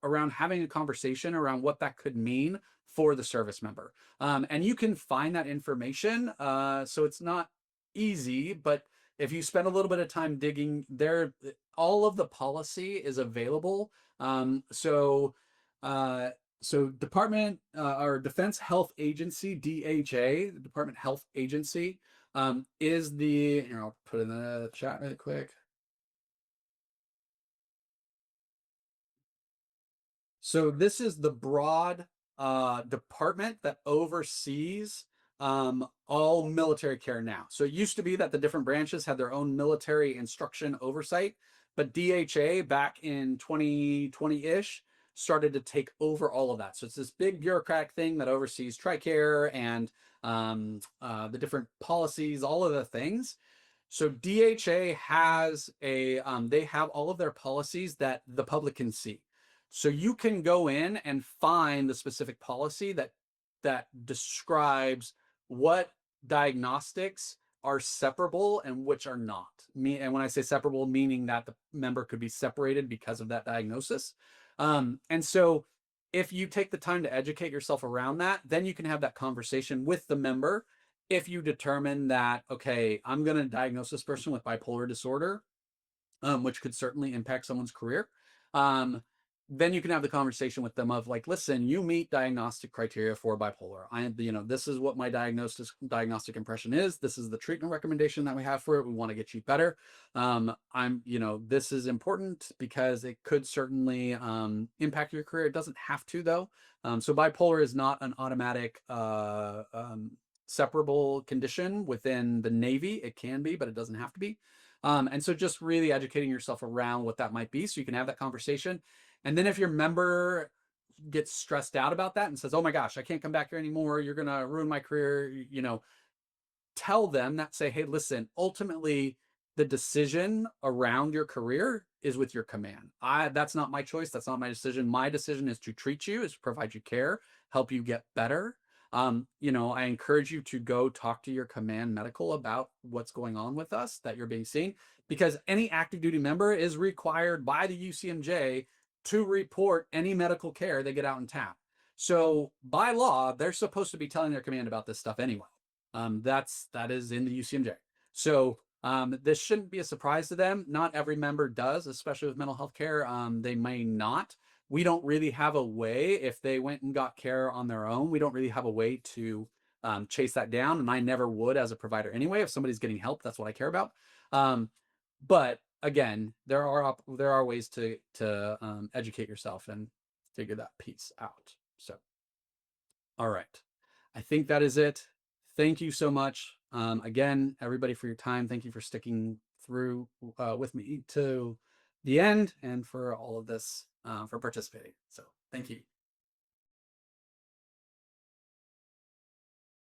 around having a conversation around what that could mean for the service member. And you can find that information. So it's not easy, but if you spend a little bit of time digging there, all of the policy is available. Uh, so Department or Defense Health Agency, DHA, the Department Health Agency, is here, I'll put in the chat really quick. So this is the broad department that oversees all military care now. So it used to be that the different branches had their own military instruction oversight, but DHA back in 2020-ish started to take over all of that. So it's this big bureaucratic thing that oversees TRICARE and the different policies, all of the things. So DHA has they have all of their policies that the public can see. So you can go in and find the specific policy that describes what diagnostics are separable and which are not. And when I say separable, meaning that the member could be separated because of that diagnosis. And so if you take the time to educate yourself around that, then you can have that conversation with the member. If you determine that, okay, I'm going to diagnose this person with bipolar disorder, which could certainly impact someone's career, then you can have the conversation with them of like, listen, you meet diagnostic criteria for bipolar. This is what my diagnostic impression is. This is the treatment recommendation that we have for it. We want to get you better. This is important because it could certainly impact your career. It doesn't have to though. So bipolar is not an automatic separable condition within the Navy. It can be, but it doesn't have to be. And so just really educating yourself around what that might be so you can have that conversation. And then if your member gets stressed out about that and says, oh my gosh, I can't come back here anymore, you're going to ruin my career, tell them that, say, hey, listen, ultimately the decision around your career is with your command. That's not my choice. That's not my decision. My decision is to treat you, is to provide you care, help you get better. I encourage you to go talk to your command medical about what's going on with us, that you're being seen, because any active duty member is required by the UCMJ to report any medical care they get out in TAP. So by law, they're supposed to be telling their command about this stuff anyway. That is in the UCMJ. So this shouldn't be a surprise to them. Not every member does, especially with mental health care. They may not. We don't really have a way, if they went and got care on their own, we don't really have a way to chase that down. And I never would as a provider anyway. If somebody's getting help, that's what I care about. But again, there are ways to educate yourself and figure that piece out. So, all right. I think that is it. Thank you so much. Again, everybody, for your time. Thank you for sticking through with me to the end and for all of this, for participating. So thank you.